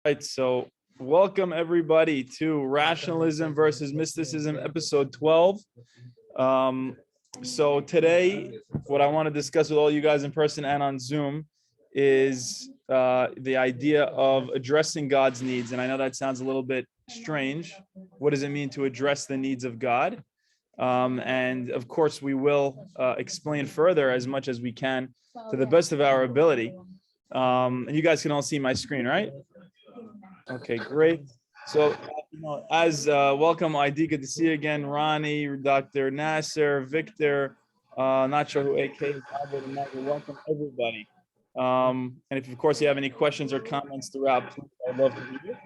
Right, so welcome everybody to Rationalism versus Mysticism, episode 12. So today, what I want to discuss with all you guys in person and on Zoom is the idea of addressing God's needs. And I know that sounds a little bit strange. What does it mean to address the needs of God? And of course, we will explain further as much as we can to the best of our ability. And you guys can all see my screen, right? Okay, great. So, welcome, ID. Good to see you again, Ronnie, Dr. Nasser, Victor. Not sure who AK is. Welcome, everybody. And if, of course, you have any questions or comments throughout, please, I'd love to read it.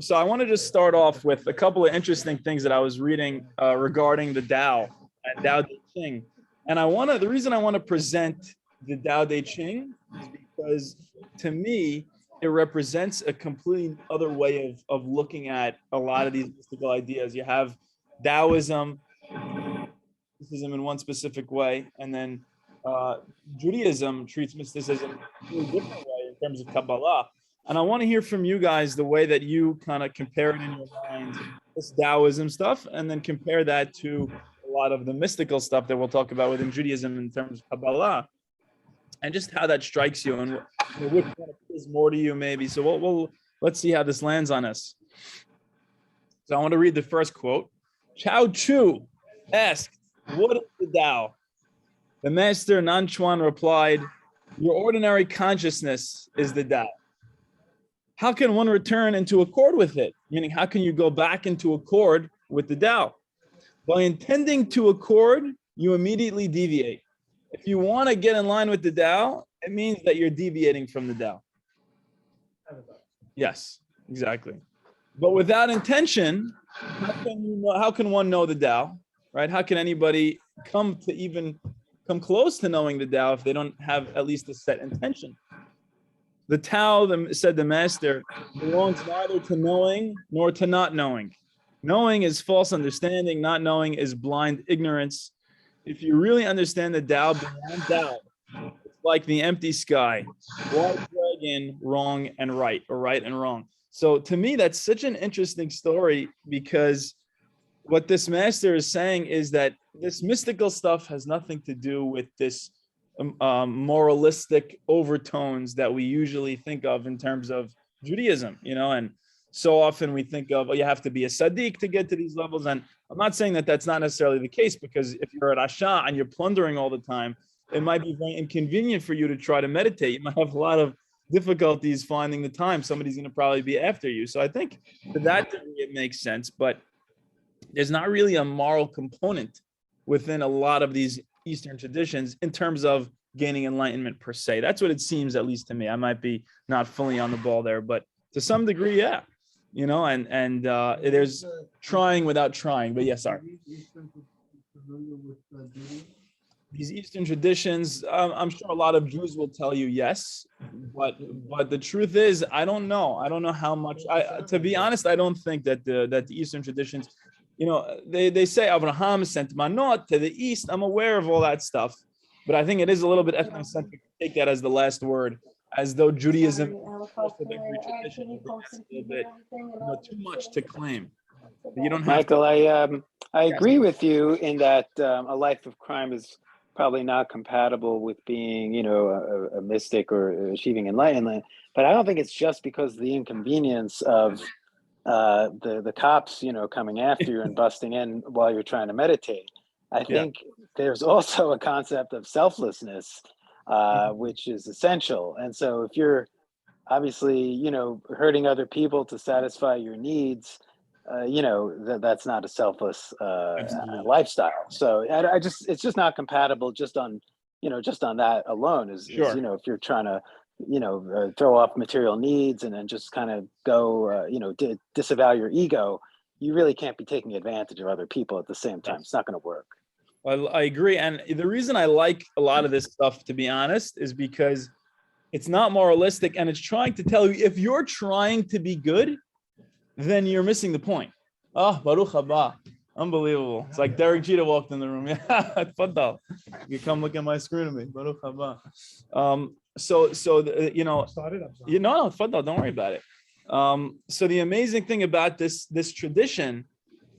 So I want to just start off with a couple of interesting things that I was reading regarding the Tao and Tao Te Ching. And the reason I want to present the Tao Te Ching is because, to me, it represents a completely other way of looking at a lot of these mystical ideas. You have Taoism, mysticism in one specific way, and then Judaism treats mysticism in a different way in terms of Kabbalah. And I want to hear from you guys the way that you kind of compare it in your mind, this Taoism stuff, and then compare that to a lot of the mystical stuff that we'll talk about within Judaism in terms of Kabbalah, and just how that strikes you and which one is more to you, maybe. So let's see how this lands on us. So I want to read the first quote. Chao Chu asked, "What is the Tao?" The master Nanchuan replied, "Your ordinary consciousness is the Tao." How can one return into accord with it? Meaning, how can you go back into accord with the Tao? By intending to accord, you immediately deviate. If you want to get in line with the Tao, it means that you're deviating from the Tao. Yes, exactly. But without intention, how can one know the Tao, right? How can anybody come close to knowing the Tao if they don't have at least a set intention? The Tao, said the master, belongs neither to knowing nor to not knowing. Knowing is false understanding. Not knowing is blind ignorance. If you really understand the Tao beyond doubt, it's like the empty sky, white dragon, wrong and right, or right and wrong. So to me, that's such an interesting story, because what this master is saying is that this mystical stuff has nothing to do with this moralistic overtones that we usually think of in terms of Judaism, and so often we think of, you have to be a Sadiq to get to these levels. And I'm not saying that that's not necessarily the case, because if you're at Rasha and you're plundering all the time, it might be very inconvenient for you to try to meditate. You might have a lot of difficulties finding the time. Somebody's going to probably be after you. So I think to that degree, it makes sense. But there's not really a moral component within a lot of these Eastern traditions in terms of gaining enlightenment per se. That's what it seems, at least to me. I might be not fully on the ball there, but to some degree, yeah. And there's trying without trying. But yes, sorry. These Eastern traditions, I'm sure a lot of Jews will tell you yes, but the truth is, I don't know. I don't know how much. To be honest, I don't think that the Eastern traditions, they say Abraham sent manot to the east. I'm aware of all that stuff, but I think it is a little bit ethnocentric to take that as the last word, as though Judaism is every tradition. It's a little bit too much to claim. You don't have Michael, I agree with you in that a life of crime is probably not compatible with being, a mystic or achieving enlightenment. But I don't think it's just because of the inconvenience of the cops, coming after you and busting in while you're trying to meditate. I think there's also a concept of selflessness, which is essential. And so if you're obviously, hurting other people to satisfy your needs, that's not a selfless lifestyle. So it's just not compatible just on that alone is if you're trying to, throw off material needs and then just kind of go, disavow your ego, you really can't be taking advantage of other people at the same time. It's not going to work. I agree. And the reason I like a lot of this stuff, to be honest, is because it's not moralistic, and it's trying to tell you, if you're trying to be good, then you're missing the point. Oh, Baruch haba. Unbelievable. It's like Derek Jeter walked in the room. Yeah, tfaddal. You come look at my screen with me. Baruch haba. No, tfaddal, don't worry about it. So the amazing thing about this tradition,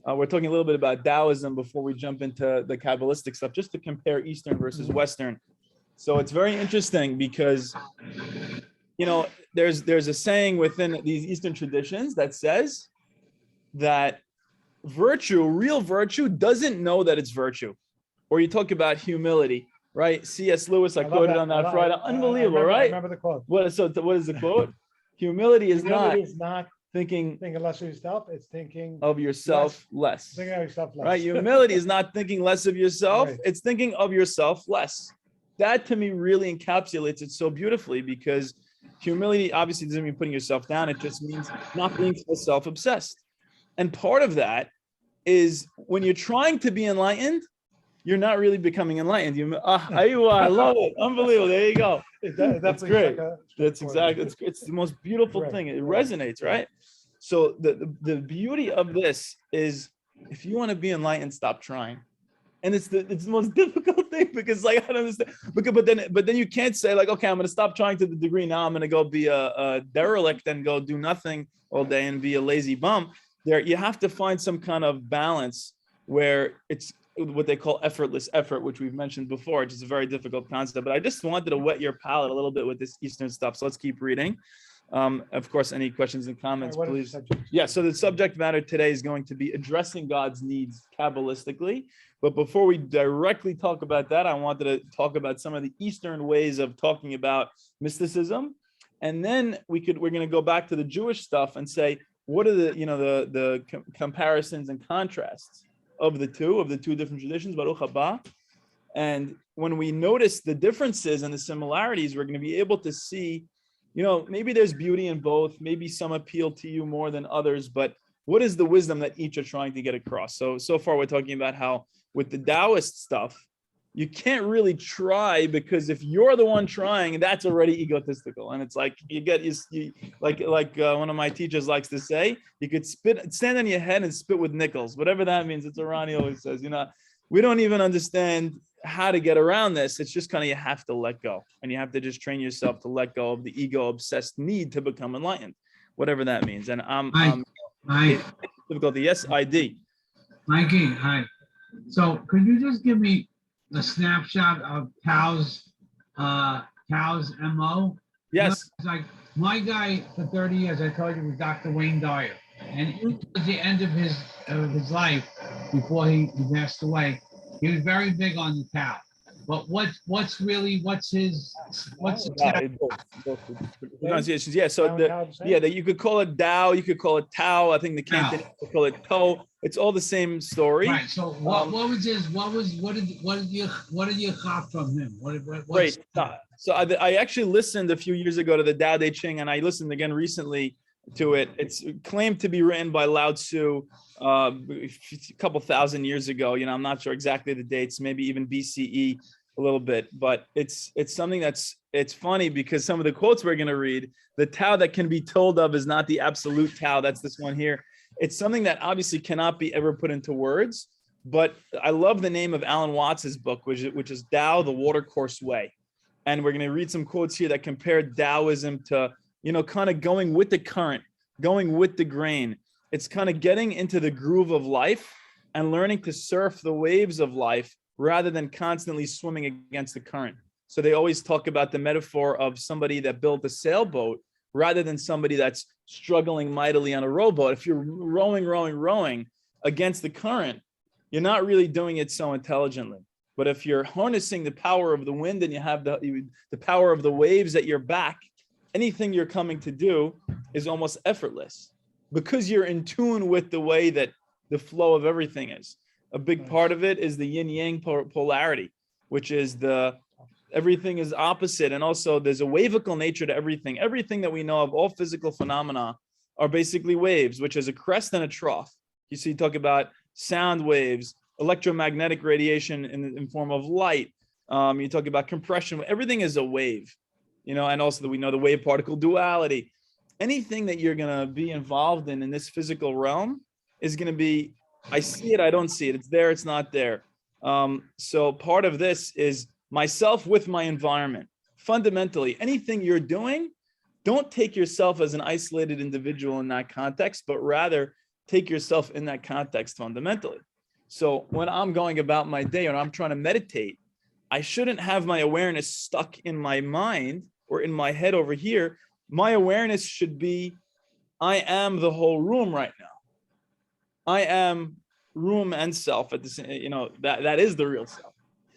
we're talking a little bit about Taoism before we jump into the Kabbalistic stuff, just to compare Eastern versus Western. So it's very interesting because, there's a saying within these Eastern traditions that says that real virtue doesn't know that it's virtue. Or you talk about humility, right? C.S. Lewis, I quoted on that Friday. Unbelievable, right? I remember the quote. What is the quote? Humility is not thinking less of yourself. It's thinking of yourself less. Thinking of yourself less. Right? Humility is not thinking less of yourself. Right. It's thinking of yourself less. That to me really encapsulates it so beautifully, because humility obviously doesn't mean putting yourself down. It just means not being so self-obsessed. And part of that is when you're trying to be enlightened, you're not really becoming enlightened. I love it. Unbelievable. There you go. That's great. That's exactly. It's the most beautiful thing. It resonates, right? So the beauty of this is, if you want to be enlightened, stop trying. And it's the most difficult thing, because I don't understand. But then you can't say okay, I'm going to stop trying to the degree. Now I'm going to go be a derelict and go do nothing all day and be a lazy bum. There, you have to find some kind of balance where it's what they call effortless effort, which we've mentioned before, which is a very difficult concept. But I just wanted to whet your palate a little bit with this Eastern stuff. So let's keep reading. Of course, any questions and comments, please. Yeah, so the subject matter today is going to be addressing God's needs Kabbalistically. But before we directly talk about that, I wanted to talk about some of the Eastern ways of talking about mysticism. And then we're going to go back to the Jewish stuff and say, what are the comparisons and contrasts of the two different traditions, Baruch haba. And when we notice the differences and the similarities, we're going to be able to see, maybe there's beauty in both, maybe some appeal to you more than others, but what is the wisdom that each are trying to get across? So far we're talking about how with the Taoist stuff, you can't really try, because if you're the one trying, that's already egotistical. And it's like like one of my teachers likes to say, you could stand on your head and spit with nickels, whatever that means. It's Irani always says, we don't even understand how to get around this. It's just kind of, you have to let go, and you have to just train yourself to let go of the ego obsessed need to become enlightened, whatever that means. And difficulty. Yes, ID. Mikey, hi. So could you just give me a snapshot of Tao's MO? Yes. It's like my guy for 30 years, I told you, was Dr. Wayne Dyer. And at the end of his life, before he passed away, he was very big on the Tao. But what's his pronunciations? Yeah, so that you could call it Tao, you could call it Tao. I think the Cantonese would call it To. It's all the same story. Right. So what did you cop from him? Great. So I actually listened a few years ago to the Tao Te Ching, and I listened again recently to it. It's claimed to be written by Lao Tzu a couple thousand years ago. I'm not sure exactly the dates, maybe even BCE a little bit, but it's something it's funny, because some of the quotes we're going to read, the Tao that can be told of is not the absolute Tao. That's this one here. It's something that obviously cannot be ever put into words, but I love the name of Alan Watts's book, which is Tao, the Watercourse Way. And we're going to read some quotes here that compare Taoism to, kind of going with the current, going with the grain. It's kind of getting into the groove of life and learning to surf the waves of life rather than constantly swimming against the current. So they always talk about the metaphor of somebody that built a sailboat rather than somebody that's struggling mightily on a rowboat. If you're rowing against the current, you're not really doing it so intelligently. But if you're harnessing the power of the wind and you have the power of the waves at your back, anything you're coming to do is almost effortless, because you're in tune with the way that the flow of everything is. A big part of it is the yin yang polarity, which is everything is opposite. And also there's a wavical nature to everything. Everything that we know of, all physical phenomena, are basically waves, which is a crest and a trough. You talk about sound waves, electromagnetic radiation in form of light. You talk about compression. Everything is a wave, and also that we know the wave particle duality. Anything that you're going to be involved in this physical realm is going to be, I see it, I don't see it. It's there, it's not there. So part of this is myself with my environment. Fundamentally, anything you're doing, don't take yourself as an isolated individual in that context, but rather take yourself in that context fundamentally. So when I'm going about my day and I'm trying to meditate, I shouldn't have my awareness stuck in my mind or in my head over here. My awareness should be, I am the whole room right now. I am room and self at the same, that is the real self.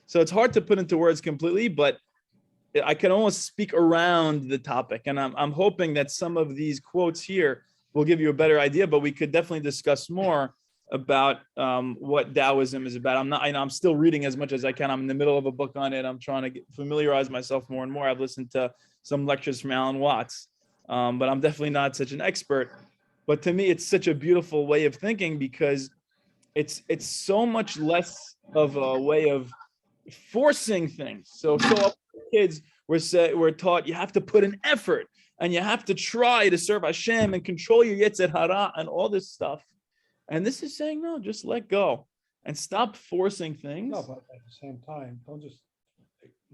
So it's hard to put into words completely, but I can almost speak around the topic. And I'm hoping that some of these quotes here will give you a better idea, but we could definitely discuss more about what Taoism is about. I'm still reading as much as I can. I'm in the middle of a book on it. I'm trying to familiarize myself more and more. I've listened to some lectures from Alan Watts, but I'm definitely not such an expert. But to me, it's such a beautiful way of thinking because it's so much less of a way of forcing things. So kids we're taught you have to put an effort and you have to try to serve Hashem and control your Yetzer Hara and all this stuff. And this is saying, no, just let go and stop forcing things. No, but at the same time, don't just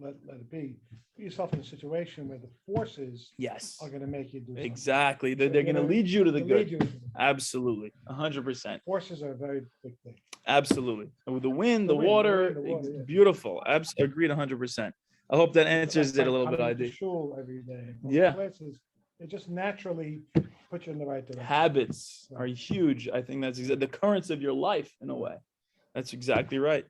let it be. Put yourself in a situation where the forces are going to make you do something. Exactly. They're going to lead you to the good. Absolutely. 100%. Forces are a very big thing. Absolutely. With the wind, the water, yeah. Beautiful. Agreed 100%. I hope that answers it a little bit. I do. Shul every day. Yeah. It just naturally put you in the right direction. Habits are huge. I think that's the currents of your life in a way. That's exactly right.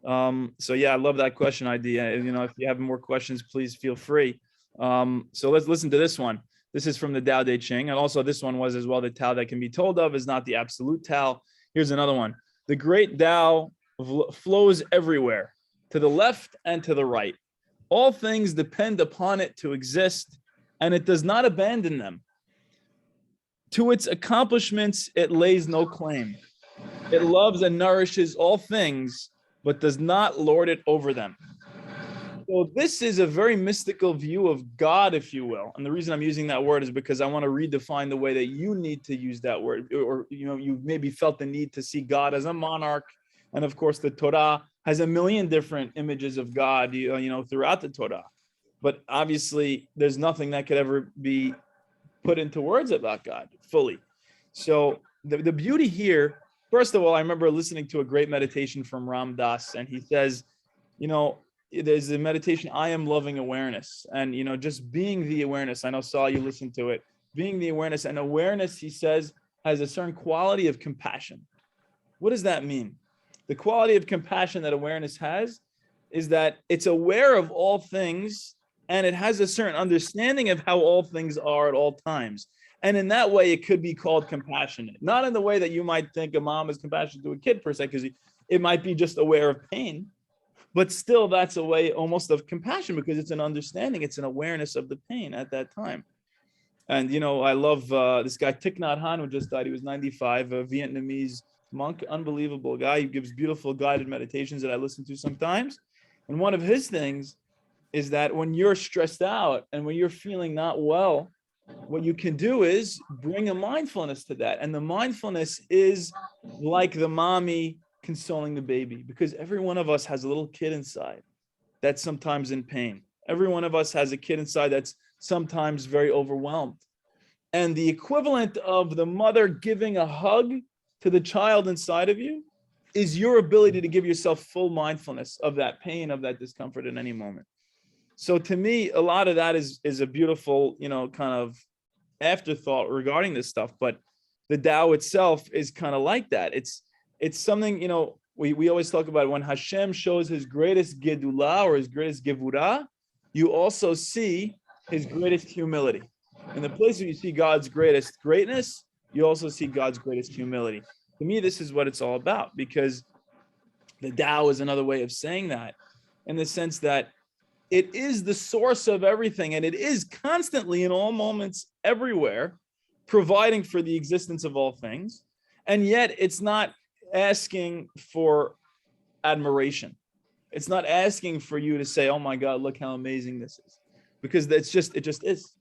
So yeah, I love that question idea. If you have more questions, please feel free. So let's listen to this one. This is from the Tao Te Ching. And also this one was as well, the Tao that can be told of is not the absolute Tao. Here's another one. The great Tao flows everywhere, to the left and to the right. All things depend upon it to exist, and it does not abandon them. To its accomplishments, it lays no claim. It loves and nourishes all things, but does not lord it over them. So this is a very mystical view of God, if you will. And the reason I'm using that word is because I want to redefine the way that you need to use that word. Or, you maybe felt the need to see God as a monarch. And of course, the Torah has a million different images of God, throughout the Torah. But obviously, there's nothing that could ever be put into words about God fully. So the beauty here, first of all, I remember listening to a great meditation from Ram Dass, and he says, there's a meditation, I am loving awareness. And, just being the awareness. I know, Saul, you listened to it. Being the awareness, and awareness, he says, has a certain quality of compassion. What does that mean? The quality of compassion that awareness has is that it's aware of all things, and it has a certain understanding of how all things are at all times. And in that way, it could be called compassionate. Not in the way that you might think a mom is compassionate to a kid per se, because it might be just aware of pain. But still, that's a way almost of compassion because it's an understanding. It's an awareness of the pain at that time. And, I love this guy, Thich Nhat Hanh, who just died. He was 95, a Vietnamese monk, unbelievable guy. He gives beautiful guided meditations that I listen to sometimes. And one of his things is that when you're stressed out and when you're feeling not well, what you can do is bring a mindfulness to that. And the mindfulness is like the mommy consoling the baby, because every one of us has a little kid inside that's sometimes in pain. Every one of us has a kid inside that's sometimes very overwhelmed. And the equivalent of the mother giving a hug to the child inside of you is your ability to give yourself full mindfulness of that pain, of that discomfort at any moment. So to me, a lot of that is a beautiful, kind of afterthought regarding this stuff. But the Tao itself is kind of like that. It's something, we always talk about when Hashem shows his greatest Gedulah or his greatest Gevurah, you also see his greatest humility. In the place where you see God's greatest greatness, you also see God's greatest humility. To me, this is what it's all about, because the Tao is another way of saying that, in the sense that it is the source of everything, and it is constantly in all moments everywhere, providing for the existence of all things. And yet it's not asking for admiration. It's not asking for you to say, oh my God, look how amazing this is. Because it just is.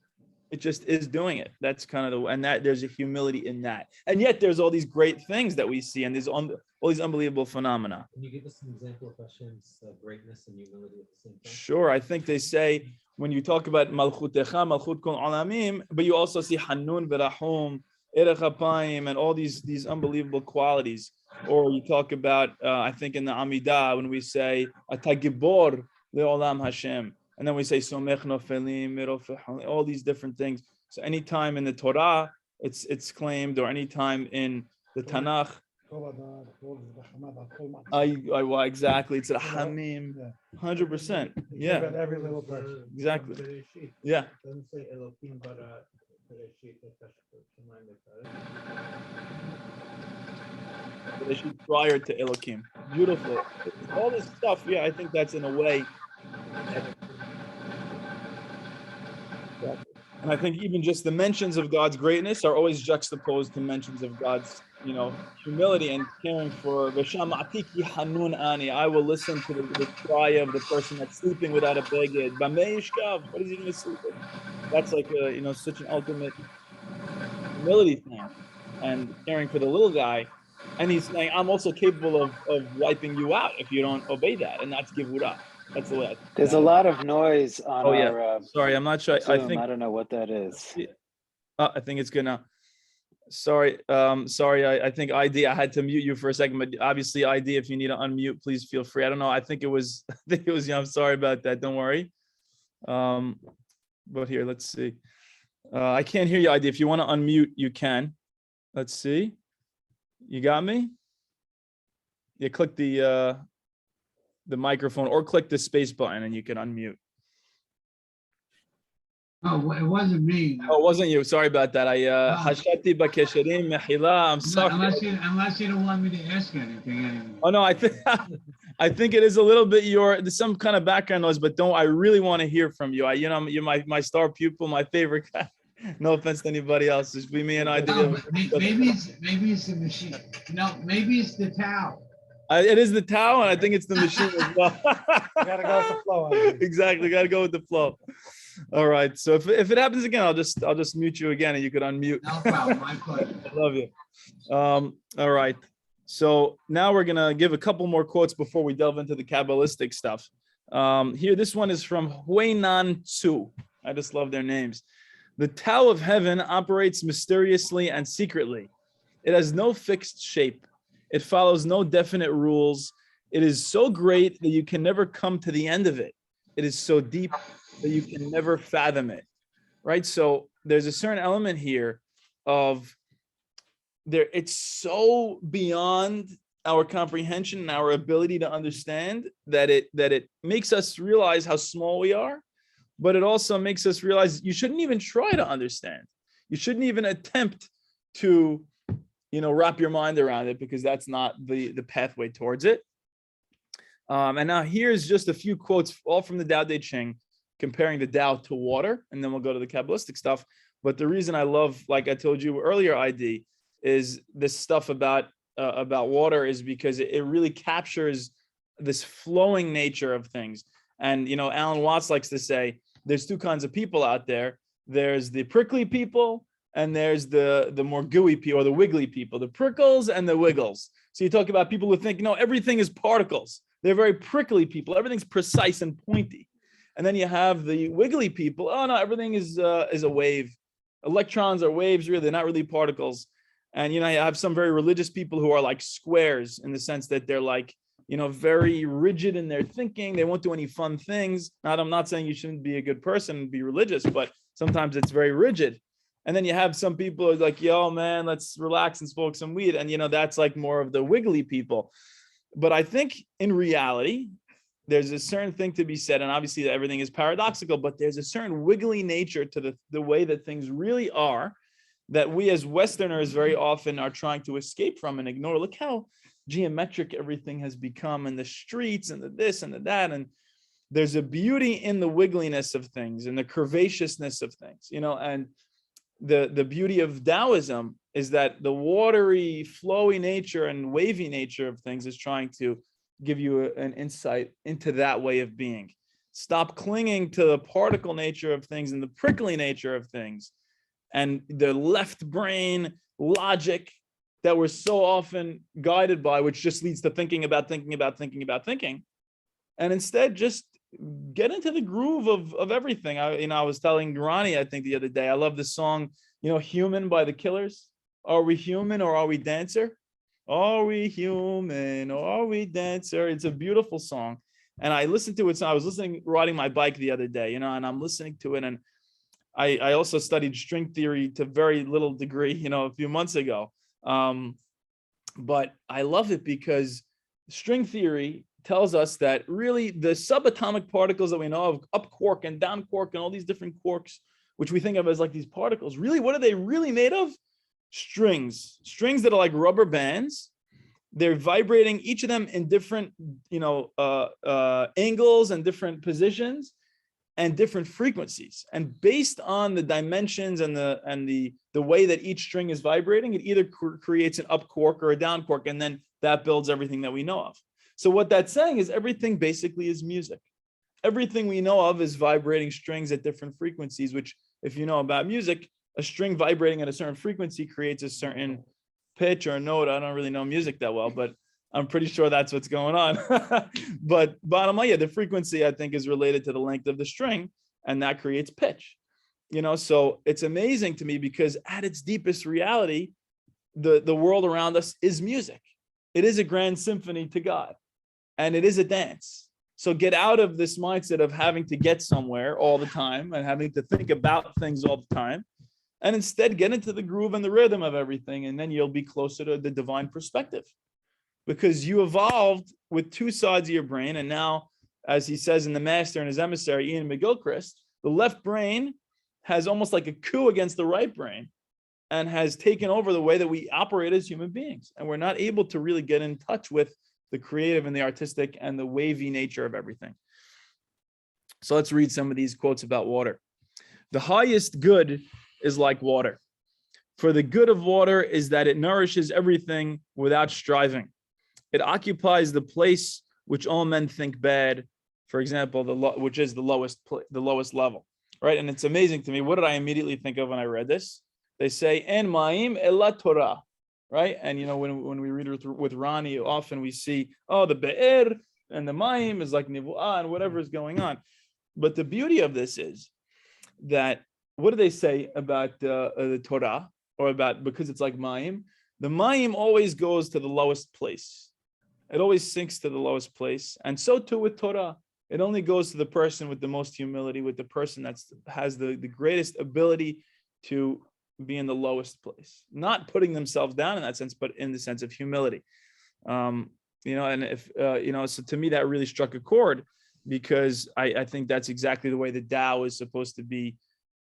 It just is doing it. That's kind of and that there's a humility in that. And yet there's all these great things that we see, and there's all these unbelievable phenomena. Can you give us an example of Hashem's greatness and humility at the same time? Sure. I think they say when you talk about Malchutecha, Malchut Kol Alamim, but you also see Hanun V'Rahum, Erech Hapayim, and all these unbelievable qualities. Or you talk about, I think in the Amidah, when we say Ata Gibor Le'olam Hashem, and then we say Somech Nofelim, Mirofeh, all these different things. So anytime in the Torah it's claimed, or anytime in the Tanakh, exactly, it's a Hamim, 100%. Yeah, About every little person. exactly. Yeah. Doesn't say Elohim, but prior to Elohim. Beautiful. All this stuff, yeah, I think that's in a way. And I think even just the mentions of God's greatness are always juxtaposed to mentions of God's, humility and caring for. Hanun ani. I will listen to the cry of the person that's sleeping without a beged. What is he going to sleep with? That's like a, such an ultimate humility thing, and caring for the little guy. And he's saying, I'm also capable of wiping you out if you don't obey that, and that's givura. That's the way. There's a lot of noise on our. Sorry, I'm not sure. Zoom. I don't know what that is. I think it's gonna. Sorry, I think ID. I had to mute you for a second, but obviously ID. If you need to unmute, please feel free. I don't know. I think it was. I'm sorry about that. Don't worry. But here, let's see. I can't hear you, ID. If you want to unmute, you can. Let's see. You got me? You click the microphone or click the space button and you can unmute. Oh, it wasn't me. Oh, it wasn't you. Sorry about that. Hashati bakesherim mehila. I'm sorry. Unless you don't want me to ask anything anymore. Oh no, I think it is a little bit there's some kind of background noise, but I really want to hear from you. You're my star pupil, my favorite guy. No offense to anybody else. Just be me and I. No, maybe it's the machine. No, maybe it's the Tao. It is the Tao, and I think it's the machine as well. You gotta go with the flow. Exactly, got to go with the flow. All right. So if it happens again, I'll just mute you again, and you could unmute. No problem. My pleasure. I love you. All right. So now we're gonna give a couple more quotes before we delve into the Kabbalistic stuff. Here, this one is from Huinan Tzu. I just love their names. The Tao of heaven operates mysteriously and secretly. It has no fixed shape. It follows no definite rules. It is so great that you can never come to the end of it. It is so deep that you can never fathom it, right? So there's a certain element here of it's so beyond our comprehension and our ability to understand that it makes us realize how small we are, but it also makes us realize you shouldn't even try to understand. You shouldn't even attempt to, wrap your mind around it, because that's not the pathway towards it. And now here's just a few quotes, all from the Tao Te Ching, comparing the Tao to water, and then we'll go to the Kabbalistic stuff. But the reason I love, like I told you earlier, ID, is this stuff about water is because it really captures this flowing nature of things. And, Alan Watts likes to say, there's two kinds of people out there. There's the prickly people, and there's the more gooey people, or the wiggly people, the prickles and the wiggles. So you talk about people who think, everything is particles. They're very prickly people. Everything's precise and pointy. And then you have the wiggly people. Oh no, everything is a wave. Electrons are waves, really. They're not really particles. And you have some very religious people who are like squares, in the sense that they're like, very rigid in their thinking. They won't do any fun things. Now, I'm not saying you shouldn't be a good person and be religious, but sometimes it's very rigid. And then you have some people who are like, yo, man, let's relax and smoke some weed. And, that's like more of the wiggly people. But I think in reality, there's a certain thing to be said. And obviously everything is paradoxical, but there's a certain wiggly nature to the way that things really are, that we as Westerners very often are trying to escape from and ignore. Look how geometric everything has become, and the streets and the this and the that. And there's a beauty in the wiggliness of things and the curvaceousness of things, and the beauty of Taoism is that the watery, flowy nature and wavy nature of things is trying to give you an insight into that way of being. Stop clinging to the particle nature of things and the prickly nature of things and the left brain logic that we're so often guided by, which just leads to thinking. And instead just get into the groove of everything. I was telling Ronnie, I think the other day, I love the song, Human by the Killers. Are we human or are we dancer? Are we human or are we dancer? It's a beautiful song. And I listened to it. So I was riding my bike the other day, and I'm listening to it. And I also studied string theory to very little degree, a few months ago. But I love it because string theory tells us that really the subatomic particles that we know of, up quark and down quark and all these different quarks, which we think of as like these particles, really, what are they really made of? Strings that are like rubber bands. They're vibrating, each of them in different, angles and different positions and different frequencies. And based on the dimensions and the way that each string is vibrating, it either creates an up quark or a down quark, and then that builds everything that we know of. So what that's saying is everything basically is music. Everything we know of is vibrating strings at different frequencies, which, if you know about music, a string vibrating at a certain frequency creates a certain pitch or a note. I don't really know music that well, but I'm pretty sure that's what's going on. But bottom line, the frequency, I think, is related to the length of the string, and that creates pitch. So it's amazing to me because at its deepest reality, the world around us is music. It is a grand symphony to God, and it is a dance. So get out of this mindset of having to get somewhere all the time and having to think about things all the time, and instead get into the groove and the rhythm of everything, and then you'll be closer to the divine perspective. Because you evolved with two sides of your brain, and now, as he says in The Master and his emissary, Ian McGilchrist, the left brain has almost like a coup against the right brain and has taken over the way that we operate as human beings. And we're not able to really get in touch with the creative and the artistic and the wavy nature of everything. So let's read some of these quotes about water. The highest good is like water. For the good of water is that it nourishes everything without striving. It occupies the place which all men think bad, for example, which is the lowest level, right? And it's amazing to me. What did I immediately think of when I read this? They say, "En ma'im ela Torah," right? And when we read with Ronnie, often we see, the be'er and the ma'im is like nivu'ah and whatever is going on. But the beauty of this is that, what do they say about the Torah, or about, because it's like ma'im? The ma'im always goes to the lowest place. It always sinks to the lowest place. And so too with Torah. It only goes to the person with the most humility, with the person that has the greatest ability to be in the lowest place. Not putting themselves down in that sense, but in the sense of humility. And if, so to me, that really struck a chord, because I think that's exactly the way the Tao is supposed to be,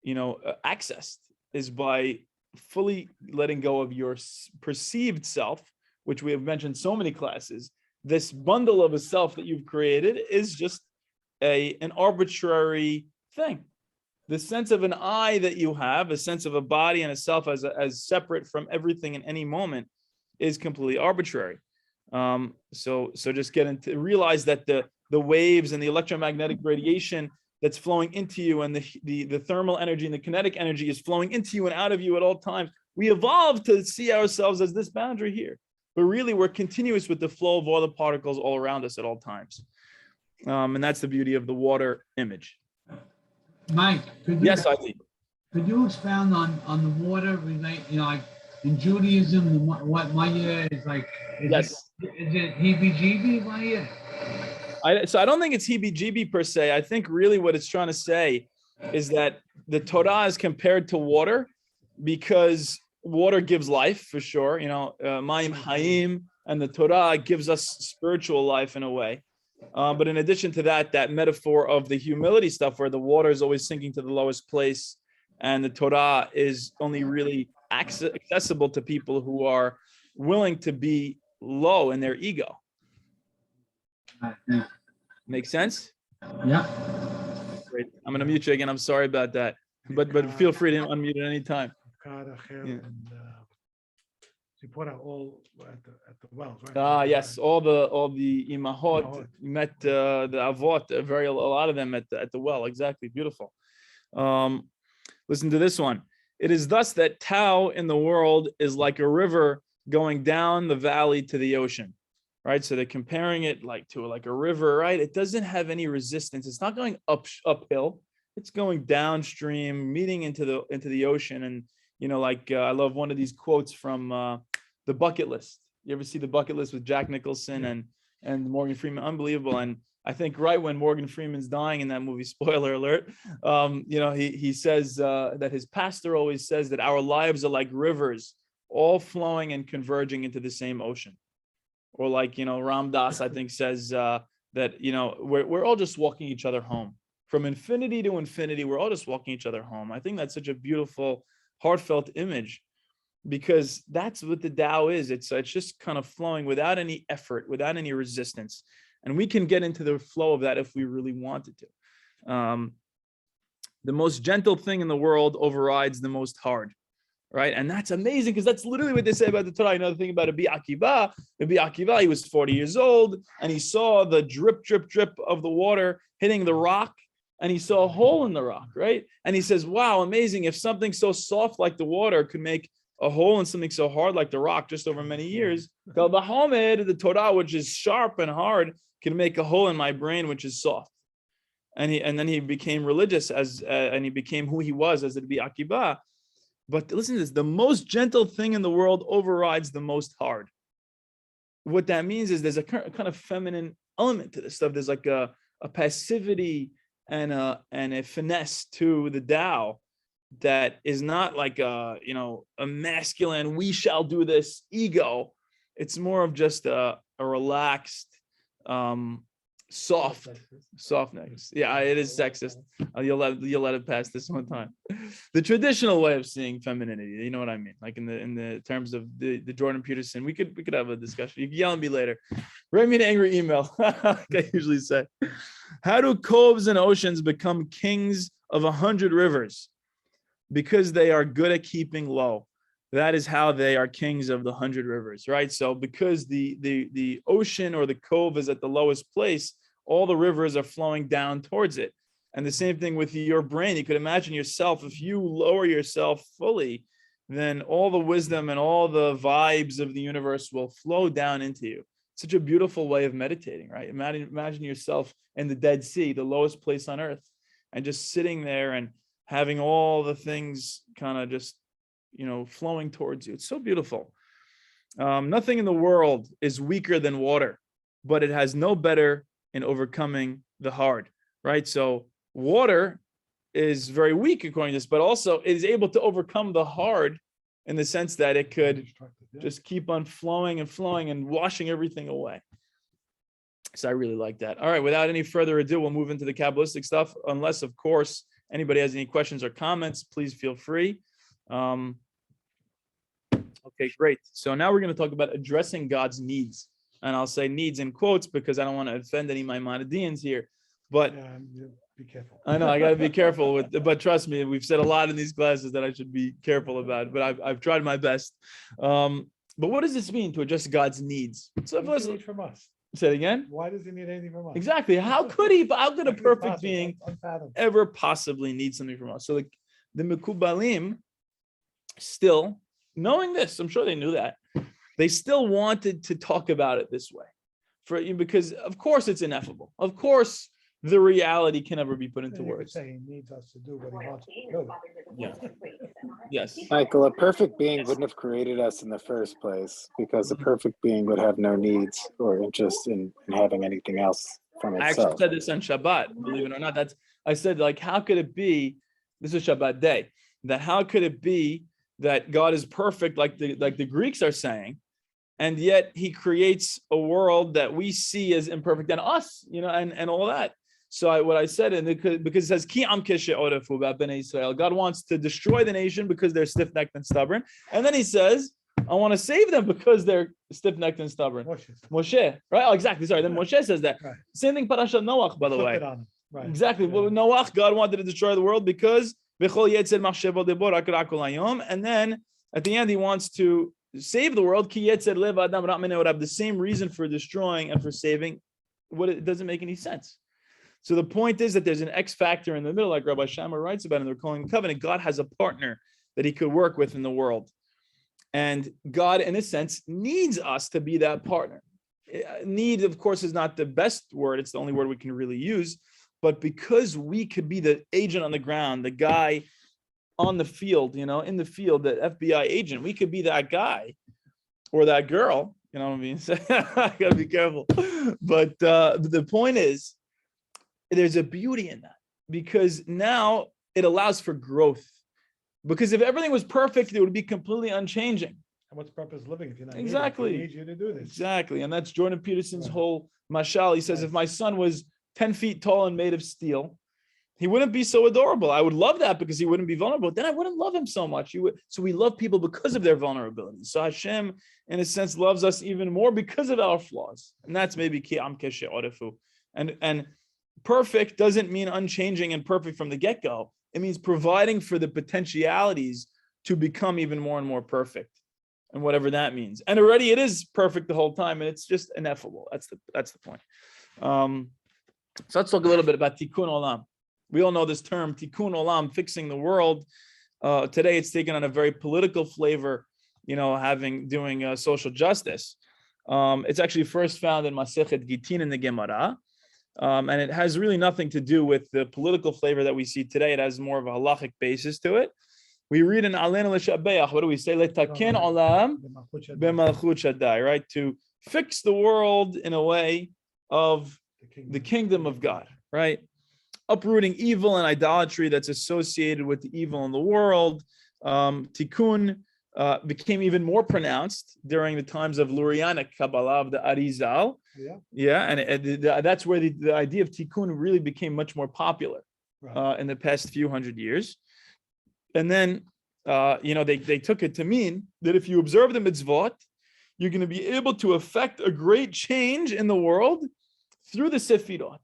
accessed, is by fully letting go of your perceived self, which we have mentioned so many classes. This bundle of a self that you've created is just an arbitrary thing. The sense of an I that you have, a sense of a body and a self as separate from everything in any moment, is completely arbitrary. So just realize that the waves and the electromagnetic radiation that's flowing into you, and the thermal energy and the kinetic energy is flowing into you and out of you at all times. We evolved to see ourselves as this boundary here, but really we're continuous with the flow of all the particles all around us at all times. And that's the beauty of the water image. Mike, could you expound on the water relate, like in Judaism, what Maya is like? Is it heebie-jeebie Maya? So I don't think it's heebie-jeebie per se. I think really what it's trying to say is that the Torah is compared to water because water gives life, for sure. Mayim Hayim, and the Torah gives us spiritual life in a way. But in addition to that, that metaphor of the humility stuff, where the water is always sinking to the lowest place, and the Torah is only really accessible to people who are willing to be low in their ego. Make sense? Yeah. Great. I'm going to mute you again. I'm sorry about that. But feel free to unmute at any time. And She poured out all at the wells, right? Yes, all the imahot Imahot. met the avot, a lot of them at the well. Exactly, beautiful. Listen to this one. It is thus that Tao in the world is like a river going down the valley to the ocean, right? So they're comparing it to a river, right? It doesn't have any resistance. It's not going uphill. It's going downstream, meeting into the ocean. And I love one of these quotes from The Bucket List. You ever see The Bucket List with Jack Nicholson and Morgan Freeman? Unbelievable. And I think right when Morgan Freeman's dying in that movie, spoiler alert, he says that his pastor always says that our lives are like rivers, all flowing and converging into the same ocean. Or Ram Dass, I think, says that, we're all just walking each other home. From infinity to infinity, we're all just walking each other home. I think that's such a beautiful, heartfelt image, because that's what the Tao is. It's just kind of flowing without any effort, without any resistance. And we can get into the flow of that if we really wanted to. The most gentle thing in the world overrides the most hard, right? And that's amazing, because that's literally what they say about the Torah. Another thing about Rabbi Akiva, he was 40 years old, and he saw the drip, drip, drip of the water hitting the rock, and he saw a hole in the rock, right? And he says, wow, amazing. If something so soft like the water could make a hole in something so hard like the rock just over many years, the Torah, which is sharp and hard, can make a hole in my brain, which is soft. And then he became religious and he became who he was as Rabbi Akiva. But listen to this: the most gentle thing in the world overrides the most hard. What that means is there's a kind of feminine element to this stuff. There's like a passivity and a finesse to the Tao that is not like a masculine, we shall do this ego. It's more of just a relaxed, softness. Yeah, it is sexist. You'll let it pass this one time. The traditional way of seeing femininity, you know what I mean? Like in the terms of the Jordan Peterson, we could have a discussion. You can yell at me later. Write me an angry email, like I usually say. How do coves and oceans become kings of 100 rivers? Because they are good at keeping low. That is how they are kings of the 100 rivers, right? So because the ocean or the cove is at the lowest place, all the rivers are flowing down towards it. And the same thing with your brain. You could imagine yourself, if you lower yourself fully, then all the wisdom and all the vibes of the universe will flow down into you. Such a beautiful way of meditating, right? Imagine yourself in the Dead Sea, the lowest place on earth, and just sitting there and having all the things kind of just flowing towards you. It's so beautiful. Nothing in the world is weaker than water, but it has no better in overcoming the hard, right? So water is very weak according to this, but also it is able to overcome the hard in the sense that it could just keep on flowing and washing everything away. So I really like that. All right, without any further ado, we'll move into the Kabbalistic stuff, unless, of course, anybody has any questions or comments, please feel free. Okay, great. So now we're going to talk about addressing God's needs. And I'll say needs in quotes because I don't want to offend any of my Maimonideans here. But be careful. I know I got to be careful with. But trust me, we've said a lot in these classes that I should be careful about. But I've tried my best. But what does this mean to address God's needs? So What does he need from us? Say it again. Why does he need anything from us? Exactly. How could a perfect being ever possibly need something from us? So the Mekubalim, still knowing this, I'm sure they knew that, they still wanted to talk about it this way, because of course it's ineffable. Of course, the reality can never be put into words. Say he needs us to do what he wants us to do. Yeah. Yes. Michael, a perfect being wouldn't have created us in the first place, because a perfect being would have no needs or interest in having anything else from I itself. actually said this on Shabbat, believe it or not. I said, how could it be, this is Shabbat day, that how could it be that God is perfect, like the Greeks are saying, and yet he creates a world that we see as imperfect and us, and all that. So what I said, because it says, Ki am keshe'orefu b'nei Israel, God wants to destroy the nation because they're stiff-necked and stubborn. And then he says, I want to save them because they're stiff-necked and stubborn. Moshe, right? Oh, exactly. Sorry. Then Moshe says that. Right. Same thing, Parashat Noach, by the way. Right. Exactly. Yeah. Well, Noach, God wanted to destroy the world because and then at the end, he wants to save the world, ki yetzer lev adam ra mineh, would have the same reason for destroying and for saving. It doesn't make any sense. So the point is that there's an X factor in the middle, like Rabbi Shammar writes about in the Calling Covenant. God has a partner that he could work with in the world. And God, in a sense, needs us to be that partner. Need, of course, is not the best word. It's the only word we can really use. But because we could be the agent on the ground, the guy on the field, in the field, the FBI agent, we could be that guy or that girl. You know what I mean? I got to be careful. But the point is, there's a beauty in that because now it allows for growth. Because if everything was perfect, it would be completely unchanging. And what's the purpose of living if you're not Exactly. He needs you to do this. Exactly. And that's Jordan Peterson's whole mashal. He says, if my son was 10 feet tall and made of steel, he wouldn't be so adorable. I would love that because he wouldn't be vulnerable. Then I wouldn't love him so much. So we love people because of their vulnerability. So Hashem, in a sense, loves us even more because of our flaws. And that's maybe ki am keshe orefu. And perfect doesn't mean unchanging and perfect from the get-go. It means providing for the potentialities to become even more and more perfect, and whatever that means. And already it is perfect the whole time, and it's just ineffable. That's the point. So let's talk a little bit about tikkun olam. We all know this term, tikkun olam, fixing the world. Today it's taken on a very political flavor, doing social justice. It's actually first found in Masechet Gitin in the Gemara. And it has really nothing to do with the political flavor that we see today. It has more of a halachic basis to it. We read in Aleinu L'Shabeach, what do we say? Letaken olam b'malchut Shaddai, right? To fix the world in a way of the kingdom of God, right? Uprooting evil and idolatry that's associated with the evil in the world. Tikkun became even more pronounced during the times of Lurianic Kabbalah of the Arizal. And that's where the idea of tikkun really became much more popular in the past few hundred years. And then, they took it to mean that if you observe the mitzvot, you're going to be able to affect a great change in the world through the sefirot.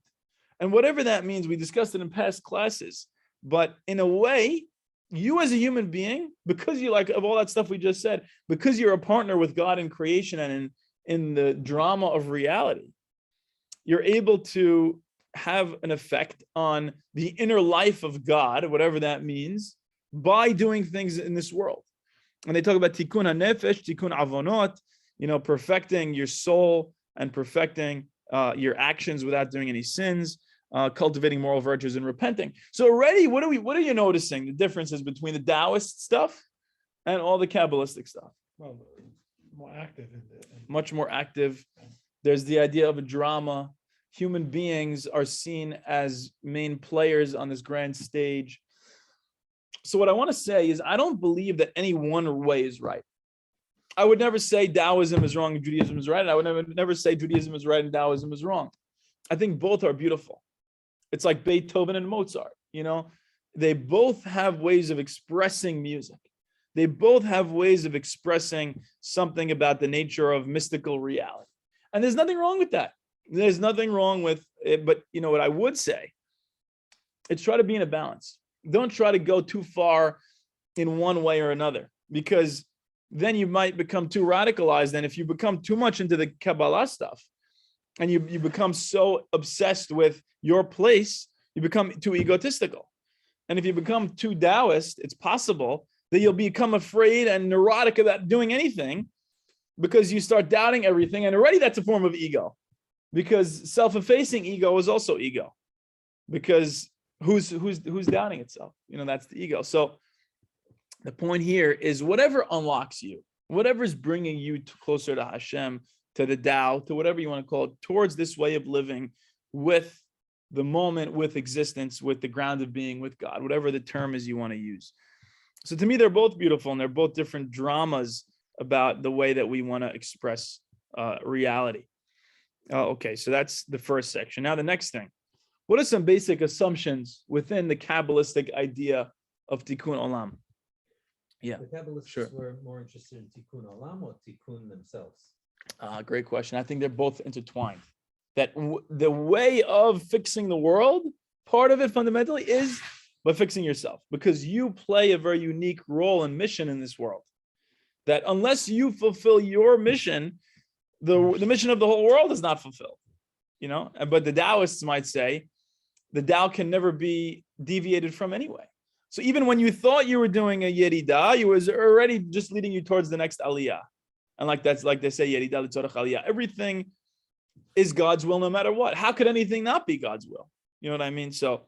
And whatever that means, we discussed it in past classes. But in a way, you as a human being, because you of all that stuff we just said, because you're a partner with God in creation and in the drama of reality, you're able to have an effect on the inner life of God, whatever that means, by doing things in this world. And they talk about tikkun hanefesh, tikkun avonot, perfecting your soul and perfecting your actions without doing any sins, cultivating moral virtues and repenting. So already, what are you noticing? The differences between the Taoist stuff and all the Kabbalistic stuff? Well, more active. Much more active. There's the idea of a drama. Human beings are seen as main players on this grand stage. So what I want to say is I don't believe that any one way is right. I would never say Taoism is wrong and Judaism is right. And I would never say Judaism is right and Taoism is wrong. I think both are beautiful. It's like Beethoven and Mozart. They both have ways of expressing music. They both have ways of expressing something about the nature of mystical reality. And there's nothing wrong with that. There's nothing wrong with it. But what I would say, it's try to be in a balance. Don't try to go too far in one way or another, because then you might become too radicalized. And if you become too much into the Kabbalah stuff and you become so obsessed with your place, you become too egotistical. And if you become too Taoist, it's possible that you'll become afraid and neurotic about doing anything because you start doubting everything. And already that's a form of ego, because self-effacing ego is also ego, because who's doubting itself? That's the ego. So the point here is whatever unlocks you, whatever is bringing you closer to Hashem, to the Tao, to whatever you want to call it, towards this way of living with the moment, with existence, with the ground of being, with God, whatever the term is you want to use. So to me, they're both beautiful, and they're both different dramas about the way that we want to express reality. Okay, so that's the first section. Now the next thing. What are some basic assumptions within the Kabbalistic idea of tikkun olam? Yeah, the Kabbalists were more interested in tikkun olam or tikkun themselves? Great question. I think they're both intertwined. That the way of fixing the world, part of it fundamentally is by fixing yourself, because you play a very unique role and mission in this world. that unless you fulfill your mission, the mission of the whole world is not fulfilled. But the Taoists might say the Tao can never be deviated from anyway. So even when you thought you were doing a Yerida, it was already just leading you towards the next Aliyah. And like they say, Yerida l'tzorech Aliyah. Everything is God's will no matter what. How could anything not be God's will? You know what I mean? So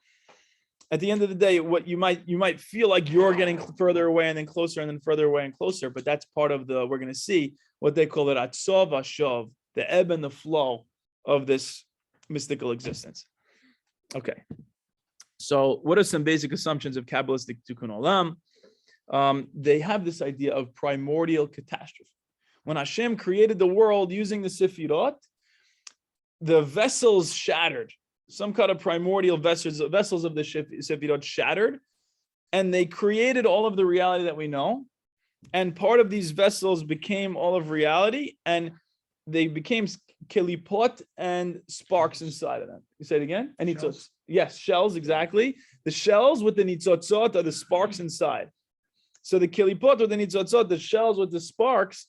at the end of the day, what you might feel like you're getting further away and then closer and then further away and closer, but that's part of we're going to see what they call it atzov ashov, the ebb and the flow of this mystical existence. Okay. So what are some basic assumptions of Kabbalistic Tikkun Olam? They have this idea of primordial catastrophe. When Hashem created the world using the Sefirot, the vessels shattered. Some kind of primordial vessels of the Sefirot shattered, and they created all of the reality that we know. And part of these vessels became all of reality, and they became kelipot and sparks inside of them. You say it again? And nitzotzot. Yes, shells, exactly. The shells with the nitzotzot are the sparks inside. So the kelipot with the nitzotzot, the shells with the sparks,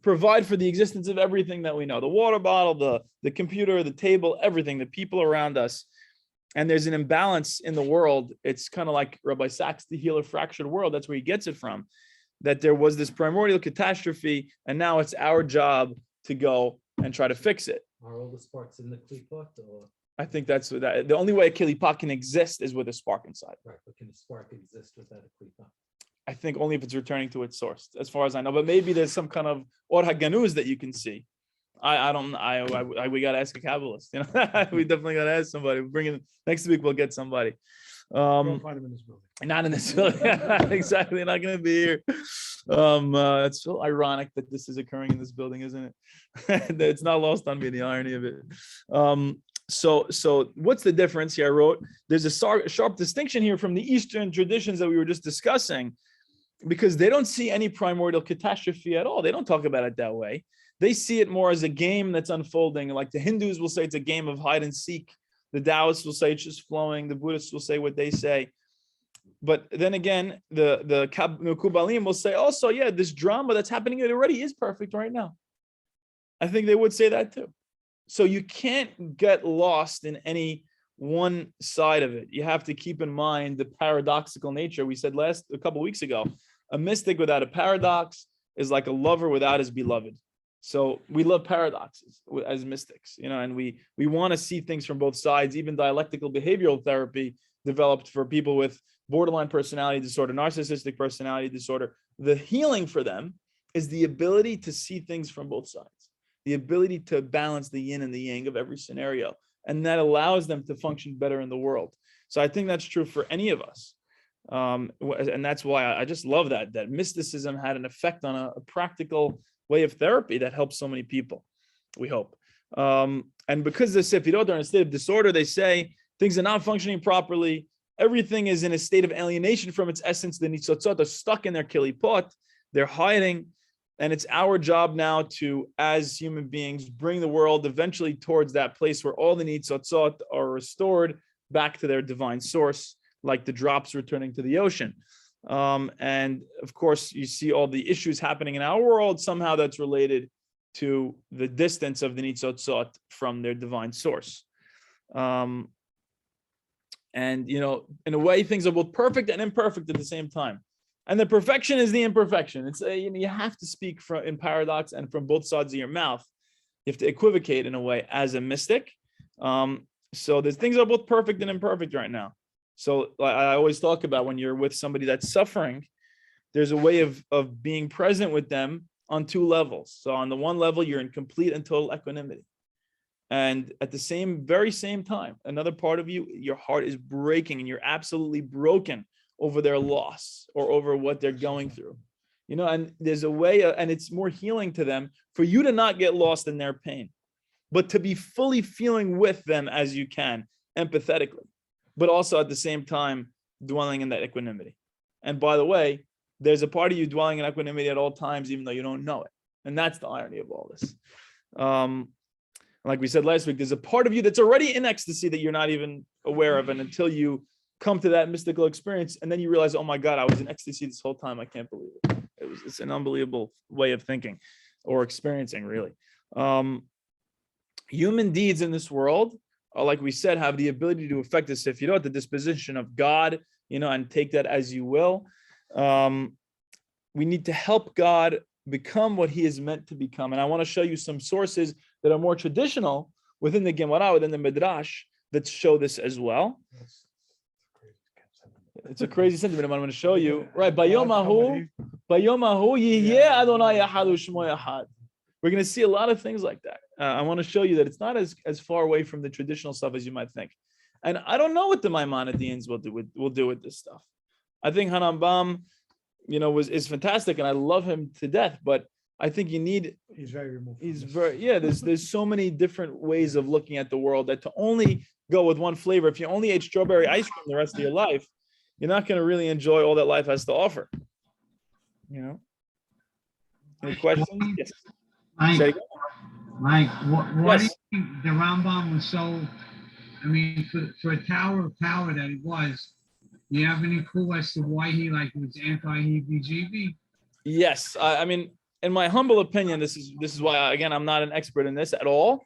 provide for the existence of everything that we know. The water bottle, the computer, the table, everything, the people around us. And there's an imbalance in the world. It's kind of like Rabbi Sachs, the healer fractured world. That's where he gets it from. That there was this primordial catastrophe, and now it's our job to go and try to fix it. Are all the sparks in the klipot, or? I think that's the only way a kilipot can exist is with a spark inside. Right, but can a spark exist without a klipot? I think only if it's returning to its source, as far as I know. But maybe there's some kind of or haganuz that you can see. We got to ask a Kabbalist. We definitely got to ask somebody. Next week. We'll get somebody. Don't find them in this building. Not in this building. Exactly. Not going to be here. It's so ironic that this is occurring in this building, isn't it? It's not lost on me, the irony of it. So what's the difference here? I wrote, there's a sharp distinction here from the Eastern traditions that we were just discussing, because they don't see any primordial catastrophe at all. They don't talk about it that way. They see it more as a game that's unfolding. Like the Hindus will say it's a game of hide and seek. The Taoists will say it's just flowing. The Buddhists will say what they say. But then again, the Kabbalim will say also, yeah, this drama that's happening, it already is perfect right now. I think they would say that too. So you can't get lost in any one side of it. You have to keep in mind the paradoxical nature. We said a couple of weeks ago, a mystic without a paradox is like a lover without his beloved. So we love paradoxes as mystics, and we want to see things from both sides. Even dialectical behavioral therapy developed for people with borderline personality disorder, narcissistic personality disorder. The healing for them is the ability to see things from both sides, the ability to balance the yin and the yang of every scenario. And that allows them to function better in the world. So I think that's true for any of us. And that's why I just love that mysticism had an effect on a practical way of therapy that helps so many people, we hope. And because the Sefirot are in a state of disorder, they say things are not functioning properly. Everything is in a state of alienation from its essence. The nitzotzot are stuck in their kilipot. They're hiding. And it's our job now to, as human beings, bring the world eventually towards that place where all the nitzotzot are restored back to their divine source, like the drops returning to the ocean. And of course, you see all the issues happening in our world. Somehow that's related to the distance of the nitzotzot from their divine source. And, in a way, things are both perfect and imperfect at the same time. And the perfection is the imperfection. It's you have to speak in paradox and from both sides of your mouth. You have to equivocate in a way as a mystic. So there's things are both perfect and imperfect right now. So I always talk about when you're with somebody that's suffering, there's a way of being present with them on two levels. So on the one level, you're in complete and total equanimity. And at the very same time, another part of you, your heart is breaking and you're absolutely broken over their loss or over what they're going through, and there's a way, and it's more healing to them for you to not get lost in their pain, but to be fully feeling with them as you can, empathetically, but also at the same time, dwelling in that equanimity. And by the way, there's a part of you dwelling in equanimity at all times, even though you don't know it. And that's the irony of all this. Like we said last week, there's a part of you that's already in ecstasy that you're not even aware of. And until you come to that mystical experience, and then you realize, oh my God, I was in ecstasy this whole time. I can't believe it. It's an unbelievable way of thinking or experiencing, really. Human deeds in this world, like we said, have the ability to affect us if you know the disposition of God, and take that as you will. We need to help God become what he is meant to become. And I want to show you some sources that are more traditional within the Gemara, within the Midrash, that show this as well. It's a crazy sentiment I'm going to show you. Right. Bayomahu yihyeh Adonai echad u'shmo echad. We're going to see a lot of things like that. I want to show you that it's not as far away from the traditional stuff as you might think. And I don't know what the Maimonideans will do with this stuff. I think Hanambam, is fantastic, and I love him to death. But I think he's very removed. There's so many different ways of looking at the world that to only go with one flavor. If you only ate strawberry ice cream the rest of your life, you're not going to really enjoy all that life has to offer. Any questions? Yes. Mike, why do you think the Rambam was so? I mean, for a tower of power that he was, do you have any clue as to why he was anti-heebie-jeebie? Yes, I mean, in my humble opinion, this is why, again, I'm not an expert in this at all,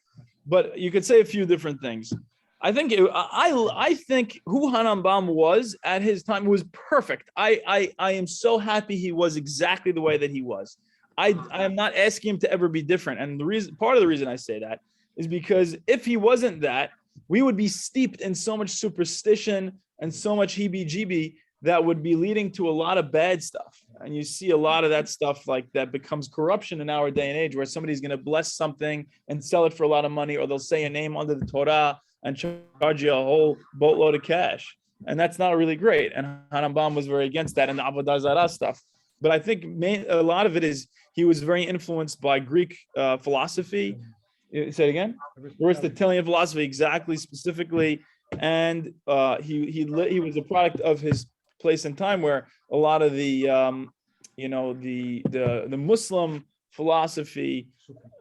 but you could say a few different things. I think I think who Hanambam was at his time was perfect. I am so happy he was exactly the way that he was. I am not asking him to ever be different, and part of the reason I say that is because if he wasn't that, we would be steeped in so much superstition and so much heebie-jeebie that would be leading to a lot of bad stuff. And you see a lot of that stuff like that becomes corruption in our day and age, where somebody's going to bless something and sell it for a lot of money, or they'll say a name under the Torah and charge you a whole boatload of cash. And that's not really great. And Hanambam was very against that and the Avodah Zarah stuff. But I think a lot of it is he was very influenced by Greek philosophy. Say it again. Aristotelian philosophy, exactly, specifically. And he was a product of his place and time, where a lot of the Muslim philosophy,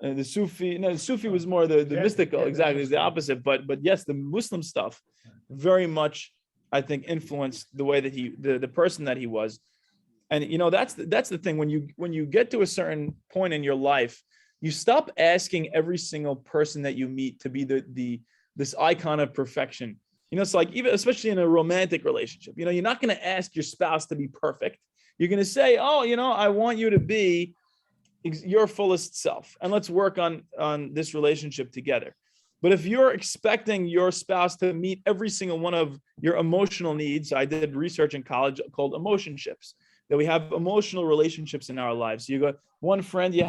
the Sufi was more the mystical, exactly, is the opposite. But yes, the Muslim stuff very much, I think, influenced the way that the person that he was. And that's the thing, when you get to a certain point in your life, you stop asking every single person that you meet to be this icon of perfection. It's like, even especially in a romantic relationship, you're not going to ask your spouse to be perfect. You're going to say, oh, I want you to be your fullest self, and let's work on this relationship together. But if you're expecting your spouse to meet every single one of your emotional needs, I did research in college called emotionships, that we have emotional relationships in our lives. You got one friend you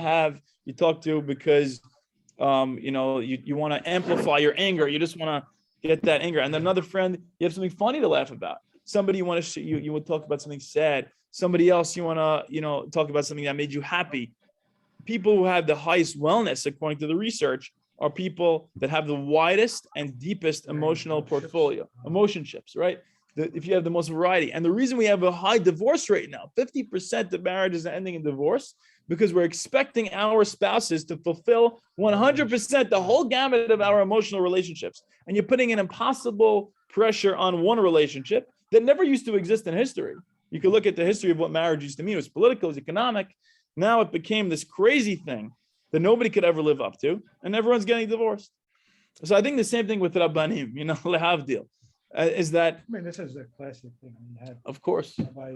talk to because you want to amplify your anger. You just want to get that anger. And then another friend, you have something funny to laugh about. Somebody you want to you would talk about something sad. Somebody else you want to talk about something that made you happy. People who have the highest wellness, according to the research, are people that have the widest and deepest emotional portfolio, emotionships, right? If you have the most variety. And the reason we have a high divorce rate now, 50% of marriages are ending in divorce, because we're expecting our spouses to fulfill 100% the whole gamut of our emotional relationships. And you're putting an impossible pressure on one relationship that never used to exist in history. You could look at the history of what marriage used to mean. It was political, it was economic. Now it became this crazy thing that nobody could ever live up to, and everyone's getting divorced. So I think the same thing with Rabbanim, lehavdil. Is that? I mean, this is a classic thing. Of course. Rabbi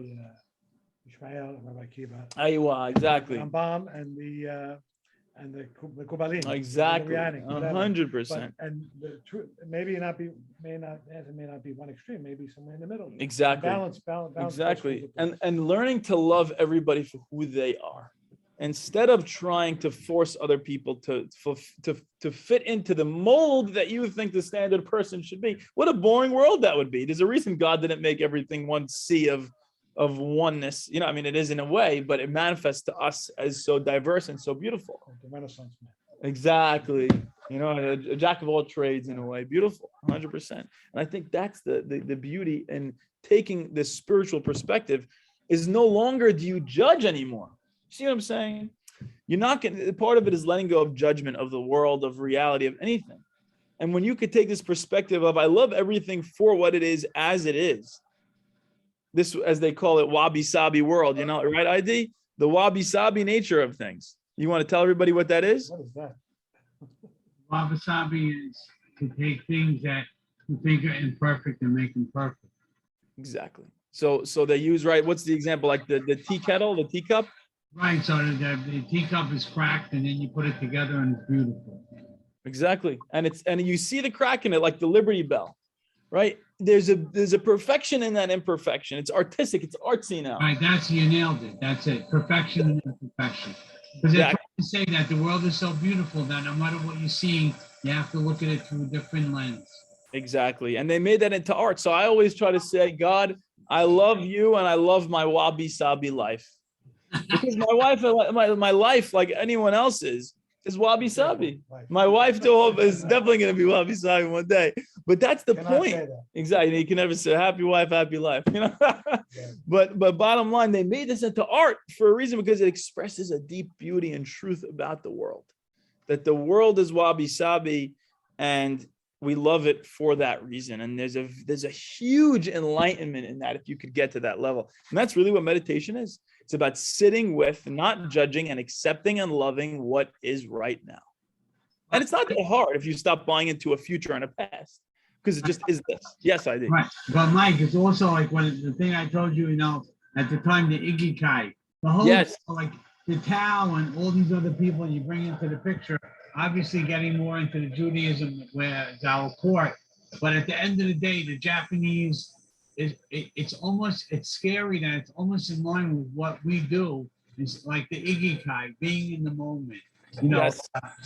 Ishmael, Rabbi Kiva. Aywa, exactly. Rambam and the Kubbalim. Exactly. 100%. And the truth, may not be one extreme, maybe somewhere in the middle. Exactly. Balance. Exactly. And learning to love everybody for who they are, instead of trying to force other people to fit into the mold that you think the standard person should be. What a boring world that would be. There's a reason God didn't make everything one sea of oneness. It is in a way, but it manifests to us as so diverse and so beautiful. The Renaissance man. Exactly. A jack of all trades in a way. Beautiful, 100%. And I think that's the beauty in taking this spiritual perspective, is no longer do you judge anymore. See what I'm saying? You're not getting, part of it is letting go of judgment of the world, of reality, of anything. And when you could take this perspective of, I love everything for what it is, as it is. This, as they call it, wabi-sabi world, right, ID? the wabi-sabi nature of things. You want to tell everybody what that is? What is that? Wabi-sabi is to take things that you think are imperfect and make them perfect. Exactly. So they use, right, what's the example? Like the tea kettle, the teacup? Right, so the teacup is cracked and then you put it together and it's beautiful. Exactly. And you see the crack in it, like the Liberty Bell, right? There's a perfection in that imperfection. It's artistic, it's artsy now. Right, you nailed it. That's it. Perfection and imperfection. Because they're trying to say that the world is so beautiful that no matter what you see, you have to look at it through a different lens. Exactly. And they made that into art. So I always try to say, God, I love you and I love my wabi-sabi life. Because my wife, my life, like anyone else's, is wabi-sabi. My wife too is definitely going to be wabi-sabi one day. But that's the point. Exactly. You can never say happy wife, happy life. You know. But bottom line, they made this into art for a reason, because it expresses a deep beauty and truth about the world. That the world is wabi-sabi, and we love it for that reason. And there's a huge enlightenment in that if you could get to that level. And that's really what meditation is. It's about sitting with, not judging, and accepting and loving what is right now. And it's not that hard if you stop buying into a future and a past, because it just is this. Yes, I did. Right. But Mike, it's also like when the thing I told you, at the time, the Ikigai, the whole, like the Tao and all these other people you bring into the picture, obviously getting more into the Judaism where it's our court. But at the end of the day, the Japanese, it's scary that it's almost in line with what we do. It's like the Ikigai, being in the moment. Yes.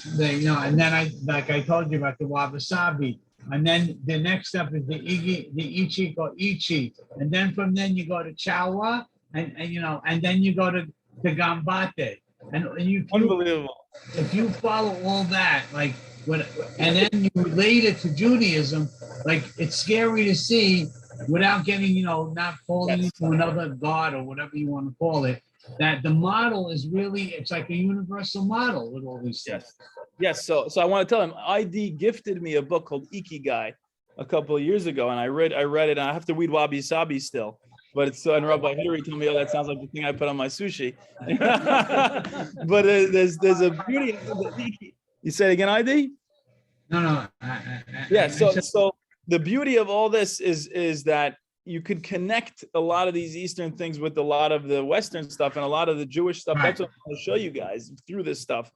And then I told you about the wabi-sabi. And then the next step is the ichi or ichi. And then from then you go to chawa and then you go to gambate. And you unbelievable. If you follow all that, and then you relate it to Judaism, like it's scary to see without getting, not falling into another god or whatever you want to call it, that the model is really, it's like a universal model with all these things. Yes. So I want to tell him, ID gifted me a book called Ikigai a couple of years ago, and I read it, and I have to read Wabi Sabi still. But it's and Rabbi Hillary told me, oh, that sounds like the thing I put on my sushi. But there's a beauty. You say it again, ID? No. So the beauty of all this is that you could connect a lot of these Eastern things with a lot of the Western stuff and a lot of the Jewish stuff. That's what I'm going to show you guys through this stuff.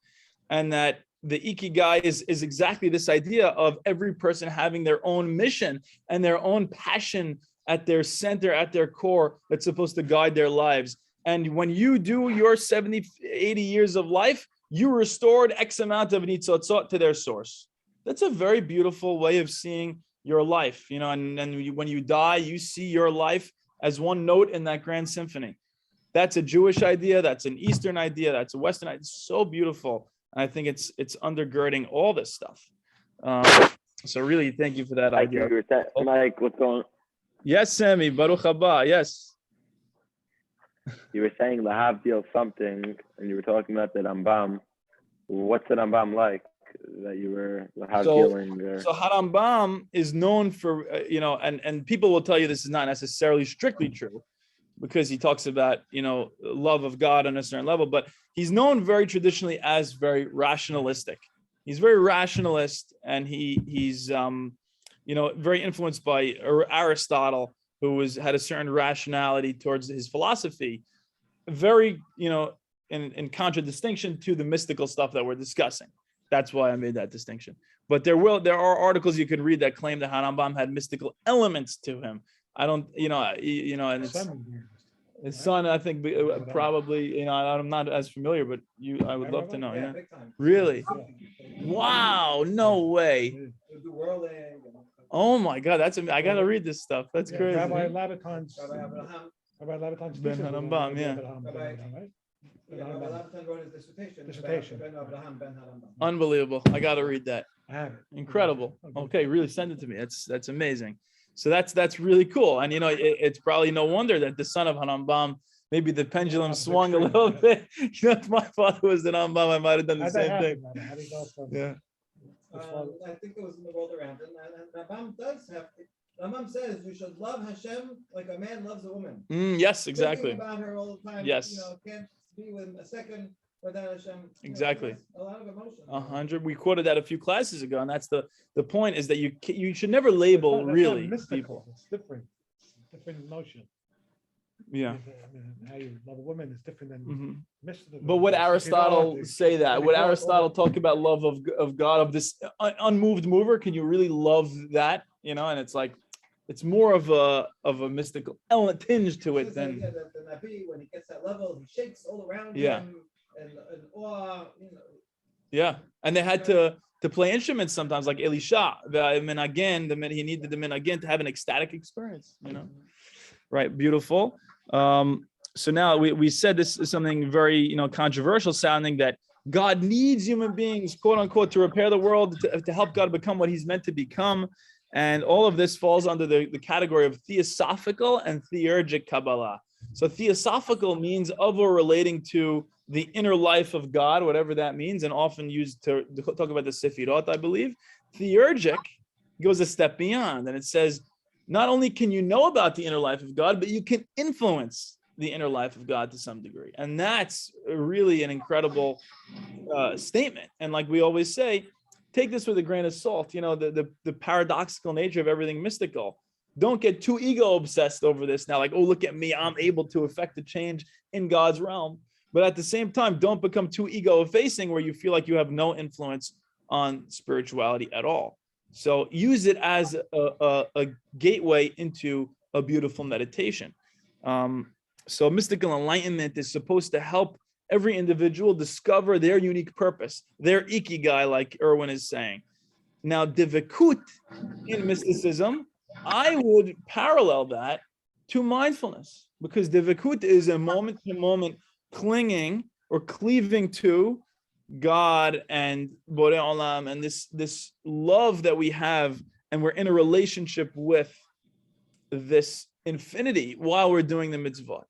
And that the Ikigai is exactly this idea of every person having their own mission and their own passion at their center, at their core, that's supposed to guide their lives. And when you do your 70, 80 years of life, you restored X amount of nitzotzot to their source. That's a very beautiful way of seeing your life, and when you die, you see your life as one note in that grand symphony. That's a Jewish idea. That's an Eastern idea. That's a Western idea. It's so beautiful. And I think it's undergirding all this stuff. So really, thank you for that idea. Mike, what's going on? Yes, Sammy, Baruch haba. Yes. You were saying Lahavdil something, and you were talking about the Rambam. What's the Rambam like that you were Lahavdiling there? So Harambam is known for, and people will tell you this is not necessarily strictly true, because he talks about, love of God on a certain level, but he's known very traditionally as very rationalistic. He's very rationalist, and he's very influenced by Aristotle, who had a certain rationality towards his philosophy, very, in contradistinction to the mystical stuff that we're discussing. That's why I made that distinction. But there are articles you could read that claim that Harambam had mystical elements to him. I don't, and it's his son, I think, probably, I'm not as familiar, but I would love to know. Yeah. Really? Wow. No way. Oh my God. I got to read this stuff. That's crazy. Rabbi Labaton's Ben Harambam, yeah. Dissertation. Unbelievable. I got to read that. Incredible. Okay. Really send it to me. That's amazing. So that's really cool. And, it's probably no wonder that the son of Harambam, maybe the pendulum swung a little bit. If my father was the Rambam, I might have done the same thing. Yeah. I think it was in the world around him. And Rambam says you should love Hashem like a man loves a woman. Yes, exactly. Thinking about her all the time. Yes. be with a second without Hashem. Exactly. A lot of emotion. 100. We quoted that a few classes ago, and that's the point is that you should never label That's not really mystical. people. It's different. Different emotion. Yeah. I mean, how you love a woman is different than mystical. But would Aristotle say that? Would Aristotle talk about love of God, of this unmoved mover? Can you really love that? And it's like, it's more of a mystical element tinge to it than. The Nabi, when he gets that level, he shakes all around him and awe. Yeah, and they had to play instruments sometimes, like Elisha. He needed the minagin to have an ecstatic experience. Right? Beautiful. So now we said this is something very controversial sounding, that God needs human beings, quote unquote, to repair the world, to help God become what He's meant to become. And all of this falls under the category of theosophical and theurgic Kabbalah. So theosophical means of or relating to the inner life of God, whatever that means, and often used to talk about the Sefirot, I believe. Theurgic goes a step beyond, and it says, not only can you know about the inner life of God, but you can influence the inner life of God to some degree. And that's really an incredible statement. And like we always say, take this with a grain of salt. The paradoxical nature of everything mystical. Don't get too ego obsessed over this now, like, oh, look at me, I'm able to affect a change in God's realm. But at the same time, don't become too ego-effacing where you feel like you have no influence on spirituality at all. So use it as a gateway into a beautiful meditation. So mystical enlightenment is supposed to help every individual discover their unique purpose, their ikigai, like Erwin is saying. Now, divikut in mysticism, I would parallel that to mindfulness, because divikut is a moment-to-moment clinging or cleaving to God and Borei Olam, and this love that we have, and we're in a relationship with this infinity while we're doing the mitzvot.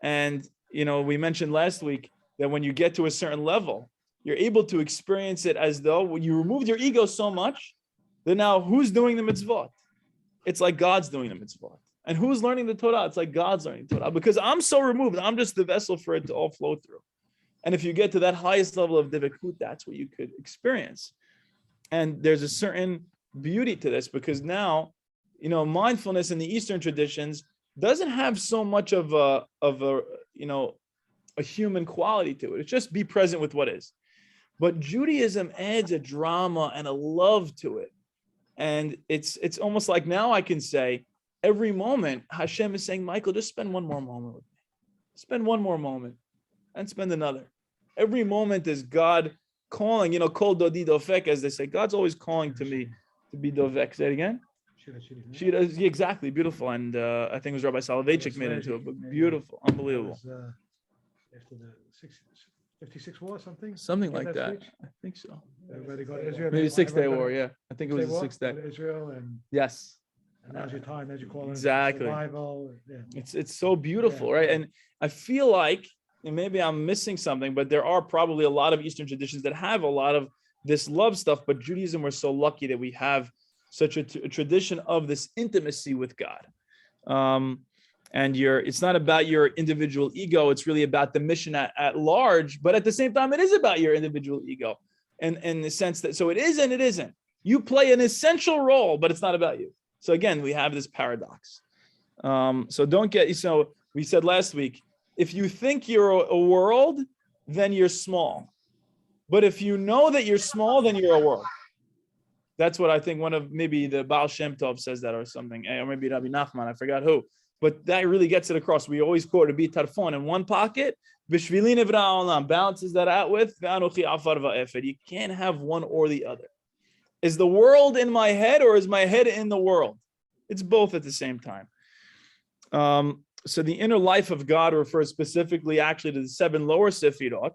And we mentioned last week that when you get to a certain level, you're able to experience it as though when you removed your ego so much, then now who's doing the mitzvot? It's like God's doing the mitzvot. And who's learning the Torah? It's like God's learning the Torah, because I'm so removed. I'm just the vessel for it to all flow through. And if you get to that highest level of divikut, that's what you could experience. And there's a certain beauty to this, because now, mindfulness in the Eastern traditions doesn't have so much of a human quality to it. It's just be present with what is. But Judaism adds a drama and a love to it. And it's almost like now I can say, every moment Hashem is saying, Michael, just spend one more moment with me. Spend one more moment and spend another. Every moment is God calling, kol dodi dofek, as they say. God's always calling to me to be dovek. Say it again. Shira, exactly, beautiful. And I think it was Rabbi Soloveitchik made it into it, but beautiful, unbelievable. After the 56 war, something? Something like that. I think so. Everybody go to Israel. Maybe 6-day war, yeah. I think it was the 6th day. Israel and yes. Now's your time, as you call it. Exactly. Survival. Yeah. It's so beautiful, right? And I feel like, and maybe I'm missing something, but there are probably a lot of Eastern traditions that have a lot of this love stuff, but Judaism, we're so lucky that we have such a tradition of this intimacy with God. And it's not about your individual ego, it's really about the mission at large, but at the same time, it is about your individual ego. And in the sense that, so it is and it isn't. You play an essential role, but it's not about you. So again, we have this paradox. So we said last week, if you think you're a world, then you're small. But if you know that you're small, then you're a world. That's what I think maybe the Baal Shem Tov says that or something, or maybe Rabbi Nachman, I forgot who. But that really gets it across. We always quote Rabbi Tarfon in one pocket, B'shvili nivra olam, balances that out with, V'anochi afar va'efed. You can't have one or the other. Is the world in my head or is my head in the world? It's both at the same time. So the inner life of God refers specifically actually to the 7 lower sefirot,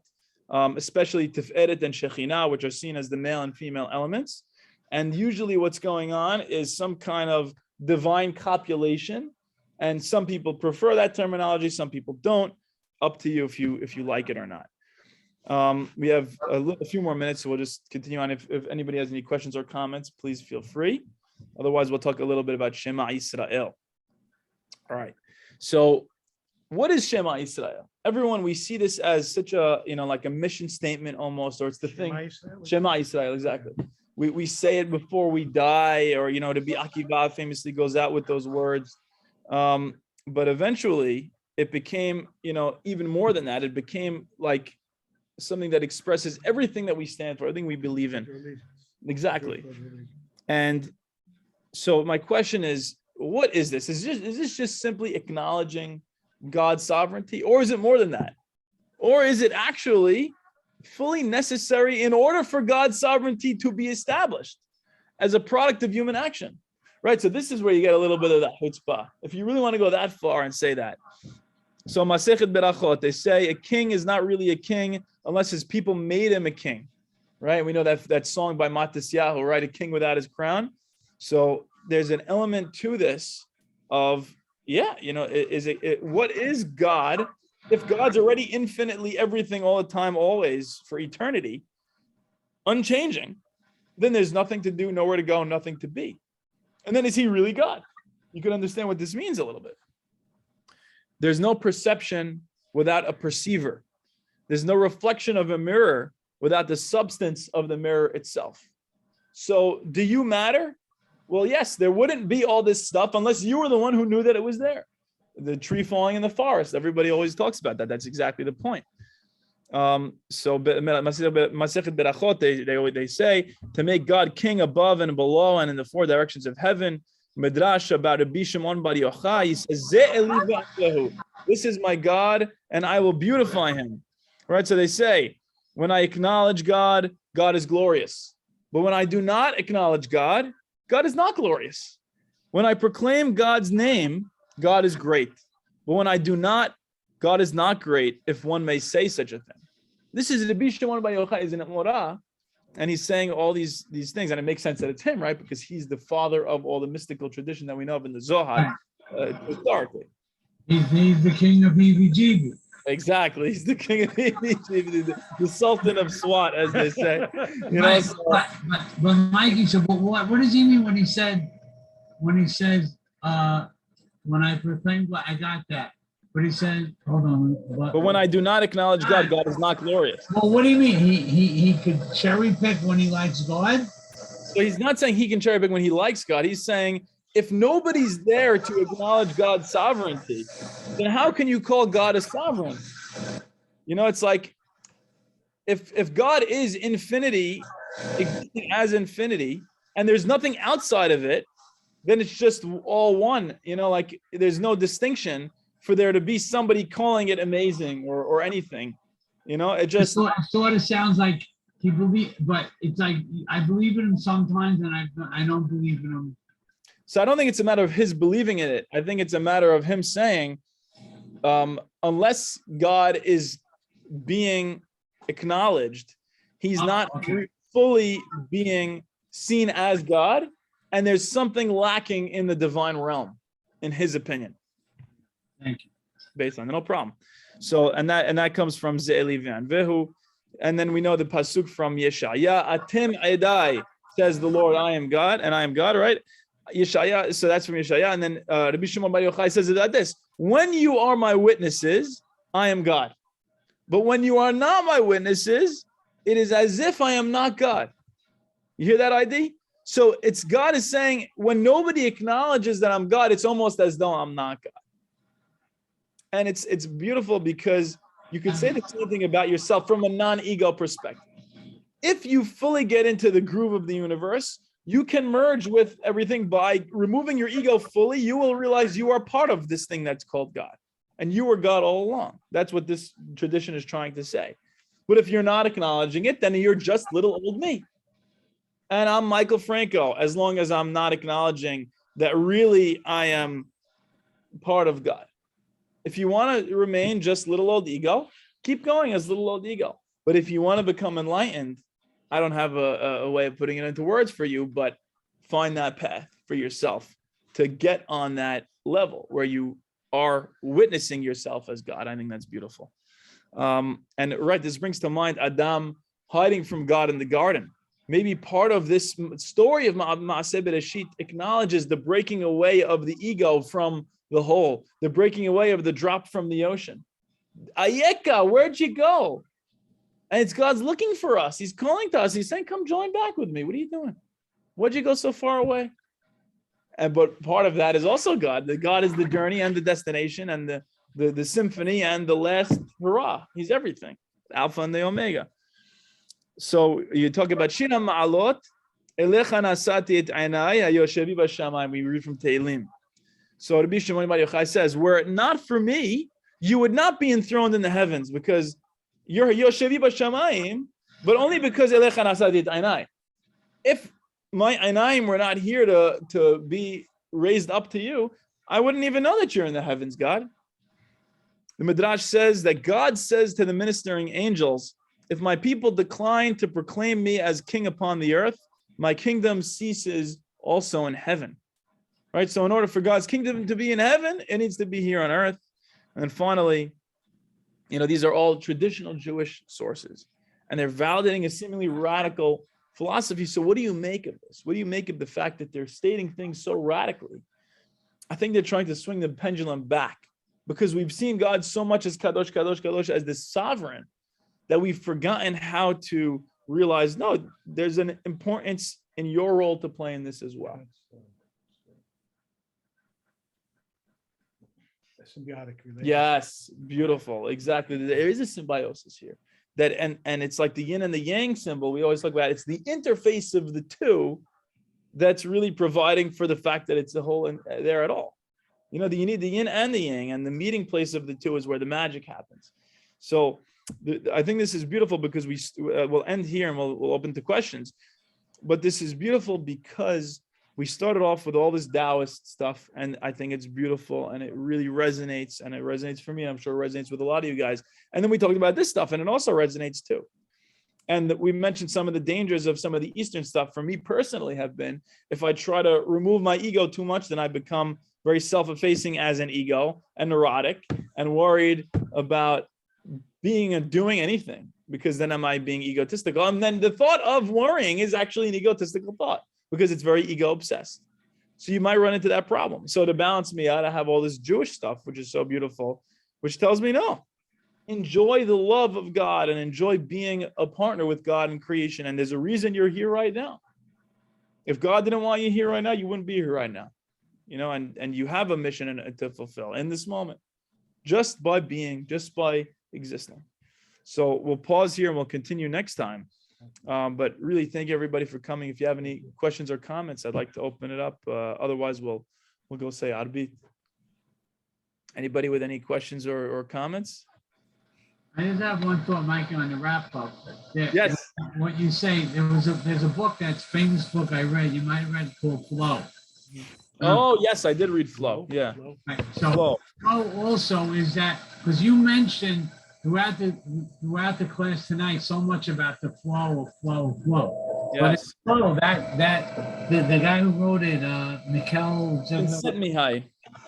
especially Tiferet and Shekhinah, which are seen as the male and female elements. And usually what's going on is some kind of divine copulation. And some people prefer that terminology, some people don't. Up to you if you like it or not. We have a few more minutes, so we'll just continue on. If anybody has any questions or comments, please feel free. Otherwise, we'll talk a little bit about Shema Yisrael. All right. So what is Shema Yisrael? everyone, we see this as such a, like a mission statement almost, or it's the thing. Shema Yisrael, exactly. We say it before we die, or, to be Akiva famously goes out with those words. But eventually it became, even more than that. It became like something that expresses everything that we stand for, everything we believe in. Exactly. And so my question is, what is this? Is this just simply acknowledging God's sovereignty, or is it more than that? Or is it actually fully necessary in order for God's sovereignty to be established as a product of human action? Right? So this is where you get a little bit of that chutzpah, if you really want to go that far and say that. So Masechet Berachot, they say a king is not really a king unless his people made him a king. Right? We know that song by Matisyahu, right? A king without his crown. So there's an element to this of, what is God? If God's already infinitely everything all the time, always, for eternity, unchanging, then there's nothing to do, nowhere to go, nothing to be. And then is he really God? You can understand what this means a little bit. There's no perception without a perceiver. There's no reflection of a mirror without the substance of the mirror itself. So do you matter? Well, yes, there wouldn't be all this stuff unless you were the one who knew that it was there. The tree falling in the forest. Everybody always talks about that. That's exactly the point. So Masechet Berachot, they say to make God king above and below and in the four directions of heaven. Midrash about Rabbi Shimon Bar Yochai, he says, this is my God, and I will beautify him. Right? So they say, when I acknowledge God, God is glorious. But when I do not acknowledge God, God is not glorious. When I proclaim God's name, God is great. But when I do not, God is not great, if one may say such a thing. This is Rabbi Shimon Bar Yochai, is in Morah, and he's saying all these things, and it makes sense that it's him, right? Because he's the father of all the mystical tradition that we know of in the Zohar, historically. He's the king of EVGB. Exactly, he's the king of EVGB, the Sultan of SWAT, as they say. But Mikey, so what does he mean when he says, when I proclaim God, I got that. But he said, hold on. But when I do not acknowledge God, God is not glorious. Well, what do you mean? He could cherry pick when he likes God? So he's not saying he can cherry pick when he likes God. He's saying if nobody's there to acknowledge God's sovereignty, then how can you call God a sovereign? It's like if God is infinity, existing as infinity, and there's nothing outside of it, then it's just all one. Like there's no distinction for there to be somebody calling it amazing or anything. It just sort of sounds like he believes, but it's like I believe in him sometimes and I don't believe in him. So I don't think it's a matter of his believing in it. I think it's a matter of him saying, unless God is being acknowledged, he's not fully being seen as God, and there's something lacking in the divine realm, in his opinion. Thank you. Based on no problem. So and that comes from Ze'elivan Vehu, and then we know the pasuk from Yeshaya. Atem Edai, says the Lord, I am God, and I am God. Right? Yeshaya. So that's from Yeshaya, and then Rabbi Shimon Bar Yochai says that this: when you are my witnesses, I am God. But when you are not my witnesses, it is as if I am not God. You hear that ID? So it's God is saying when nobody acknowledges that I'm God, it's almost as though I'm not God. And it's beautiful because you could say the same thing about yourself from a non-ego perspective. If you fully get into the groove of the universe, you can merge with everything by removing your ego fully. You will realize you are part of this thing that's called God. And you were God all along. That's what this tradition is trying to say. But if you're not acknowledging it, then you're just little old me. And I'm Michael Franco, as long as I'm not acknowledging that really I am part of God. If you want to remain just little old ego, keep going as little old ego. But if you want to become enlightened, I don't have a way of putting it into words for you, but find that path for yourself to get on that level where you are witnessing yourself as God. I think that's beautiful. And right, this brings to mind Adam hiding from God in the garden. Maybe part of this story of Maaseh Bereshit acknowledges the breaking away of the ego from the whole, the breaking away of the drop from the ocean. Ayeka, where'd you go? And it's God's looking for us. He's calling to us. He's saying, come join back with me. What are you doing? Why'd you go so far away? But part of that is also God. The God is the journey and the destination and the symphony and the last hurrah. He's everything, Alpha and the Omega. So you talk about Shina Ma'alot, Elecha Nasati et Einai Hayoshevi Bashamayim. We read from Tehillim. So Rabbi Shimon Bar Yochai says, were it not for me, you would not be enthroned in the heavens because you're Yoshevi Bashamayim, but only because Elecha Nasati et Einai. If my Einayim were not here to be raised up to you, I wouldn't even know that you're in the heavens, God. The Midrash says that God says to the ministering angels, if my people decline to proclaim me as king upon the earth, my kingdom ceases also in heaven. Right? So in order for God's kingdom to be in heaven, it needs to be here on earth. And then finally, these are all traditional Jewish sources, and they're validating a seemingly radical philosophy. So what do you make of this? What do you make of the fact that they're stating things so radically? I think they're trying to swing the pendulum back because we've seen God so much as Kadosh, Kadosh, Kadosh, as the sovereign, that we've forgotten how to realize, no, there's an importance in your role to play in this as well. A symbiotic relationship. Yes, beautiful. Exactly. There is a symbiosis here. That and it's like the yin and the yang symbol. We always talk about it's the interface of the two that's really providing for the fact that it's a whole in there at all. You need the yin and the yang, and the meeting place of the two is where the magic happens. So I think this is beautiful because we'll end here and we'll open to questions. But this is beautiful because we started off with all this Taoist stuff, and I think it's beautiful and it really resonates, and it resonates for me. I'm sure it resonates with a lot of you guys. And then we talked about this stuff, and it also resonates too. And we mentioned some of the dangers of some of the Eastern stuff for me personally have been, if I try to remove my ego too much, then I become very self-effacing as an ego and neurotic and worried about being and doing anything, because then am I being egotistical? And then the thought of worrying is actually an egotistical thought, because it's very ego obsessed. So you might run into that problem. So to balance me out, I have all this Jewish stuff, which is so beautiful, which tells me, no, enjoy the love of God and enjoy being a partner with God in creation. And there's a reason you're here right now. If God didn't want you here right now, you wouldn't be here right now. And you have a mission to fulfill in this moment, just by being, just by existing. So we'll pause here and we'll continue next time. But really thank everybody for coming. If you have any questions or comments, I'd like to open it up. Otherwise, we'll go say Arbit. Anybody with any questions or comments? I just have one thought, Mikey, on the wrap up. Yes. What you say, there's a book, that's famous book I read. You might have read it, called Flow. Oh yes, I did read Flow. Yeah. Right. So Flow also is that, because you mentioned throughout the class tonight so much about the flow. Yes. But Flow, the guy who wrote it, Mikhail Csikszentmihalyi.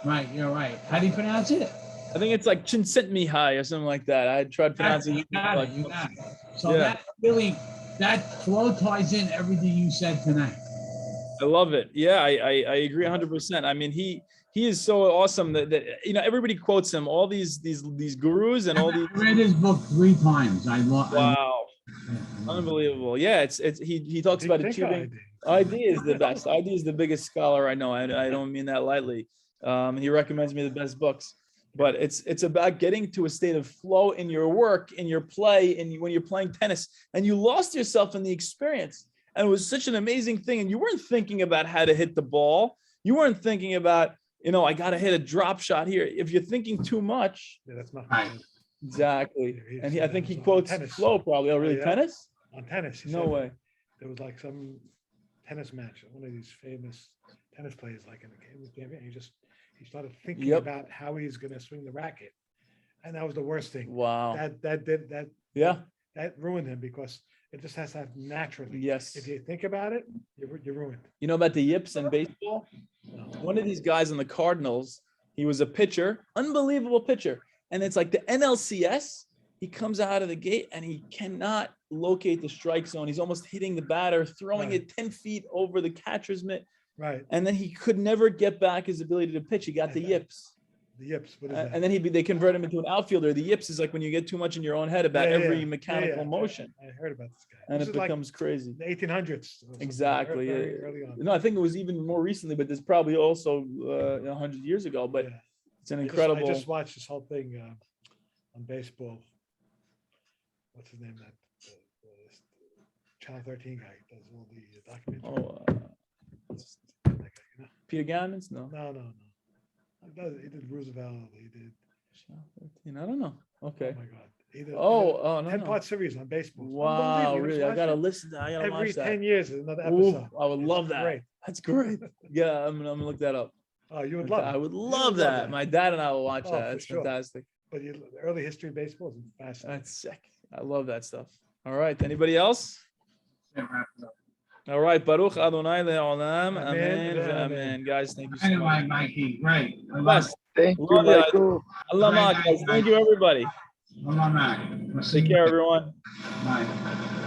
Right, you're right. How do you pronounce it? I think it's like Csikszentmihalyi or something like that. I tried pronouncing it. You got it. So yeah. That flow ties in everything you said tonight. I love it. Yeah, I agree 100%. I mean, he is so awesome that everybody quotes him. All these gurus and all these. I read his book 3 times. Wow, unbelievable. Yeah, he talks about achieving. ID is the best. ID is the biggest scholar I know. I don't mean that lightly. He recommends me the best books. But it's about getting to a state of flow in your work, in your play, and when you're playing tennis, and you lost yourself in the experience. And it was such an amazing thing. And you weren't thinking about how to hit the ball. You weren't thinking about, I got to hit a drop shot here. If you're thinking too much. Yeah, that's not right. Exactly. And I think he quotes Flow probably. Oh, really? Yeah. Tennis? On tennis. No way. There was like some tennis match. One of these famous tennis players, like in the game, and he started thinking about how he's going to swing the racket. And that was the worst thing. Wow. That ruined him, because it just has to happen naturally. Yes. If you think about it, you're ruined. You know about the yips in baseball? No. One of these guys on the Cardinals, he was a pitcher, unbelievable pitcher. And it's like the NLCS, he comes out of the gate and he cannot locate the strike zone. He's almost hitting the batter, throwing it 10 feet over the catcher's mitt. Right. And then he could never get back his ability to pitch. He got the yips. The yips. What is that? And then they convert him into an outfielder. The yips is like when you get too much in your own head about every mechanical motion. I heard about this guy. And This it is becomes crazy. the 1800s. Exactly. Early on. No, I think it was even more recently, but there's probably also 100 years ago. But Yeah. it's an incredible. I just watched this whole thing on baseball. What's his name? That Channel 13 guy does all the documentaries. That guy, you know? Peter Gammons? No. No. He did Roosevelt. He did. I don't know. Okay. Oh my God. He did, No. 10-part series on baseball. It's Wow, unbelievable. You really? I just gotta watch it. listen. I gotta Every watch that. 10 years, there's another Ooh, episode. I would love It's that. great. That's great. Yeah, I'm gonna look that up. Oh, you would love it. I would You love that. My dad and I will watch Oh, that. for That's sure. fantastic. But the early history of baseball is fascinating. That's sick. I love that stuff. All right. Anybody else? Yeah, wrap it up. All right. Baruch Adonai le'olam. Amen, Amen. amen. Amen. Guys, thank you so Anyway, much. Mikey, great. I love Bless. it. Thank you, Love ya. Michael. Allah, guys. Thank you, everybody. Allah, Mac. We'll see Take you. care, everyone. Bye.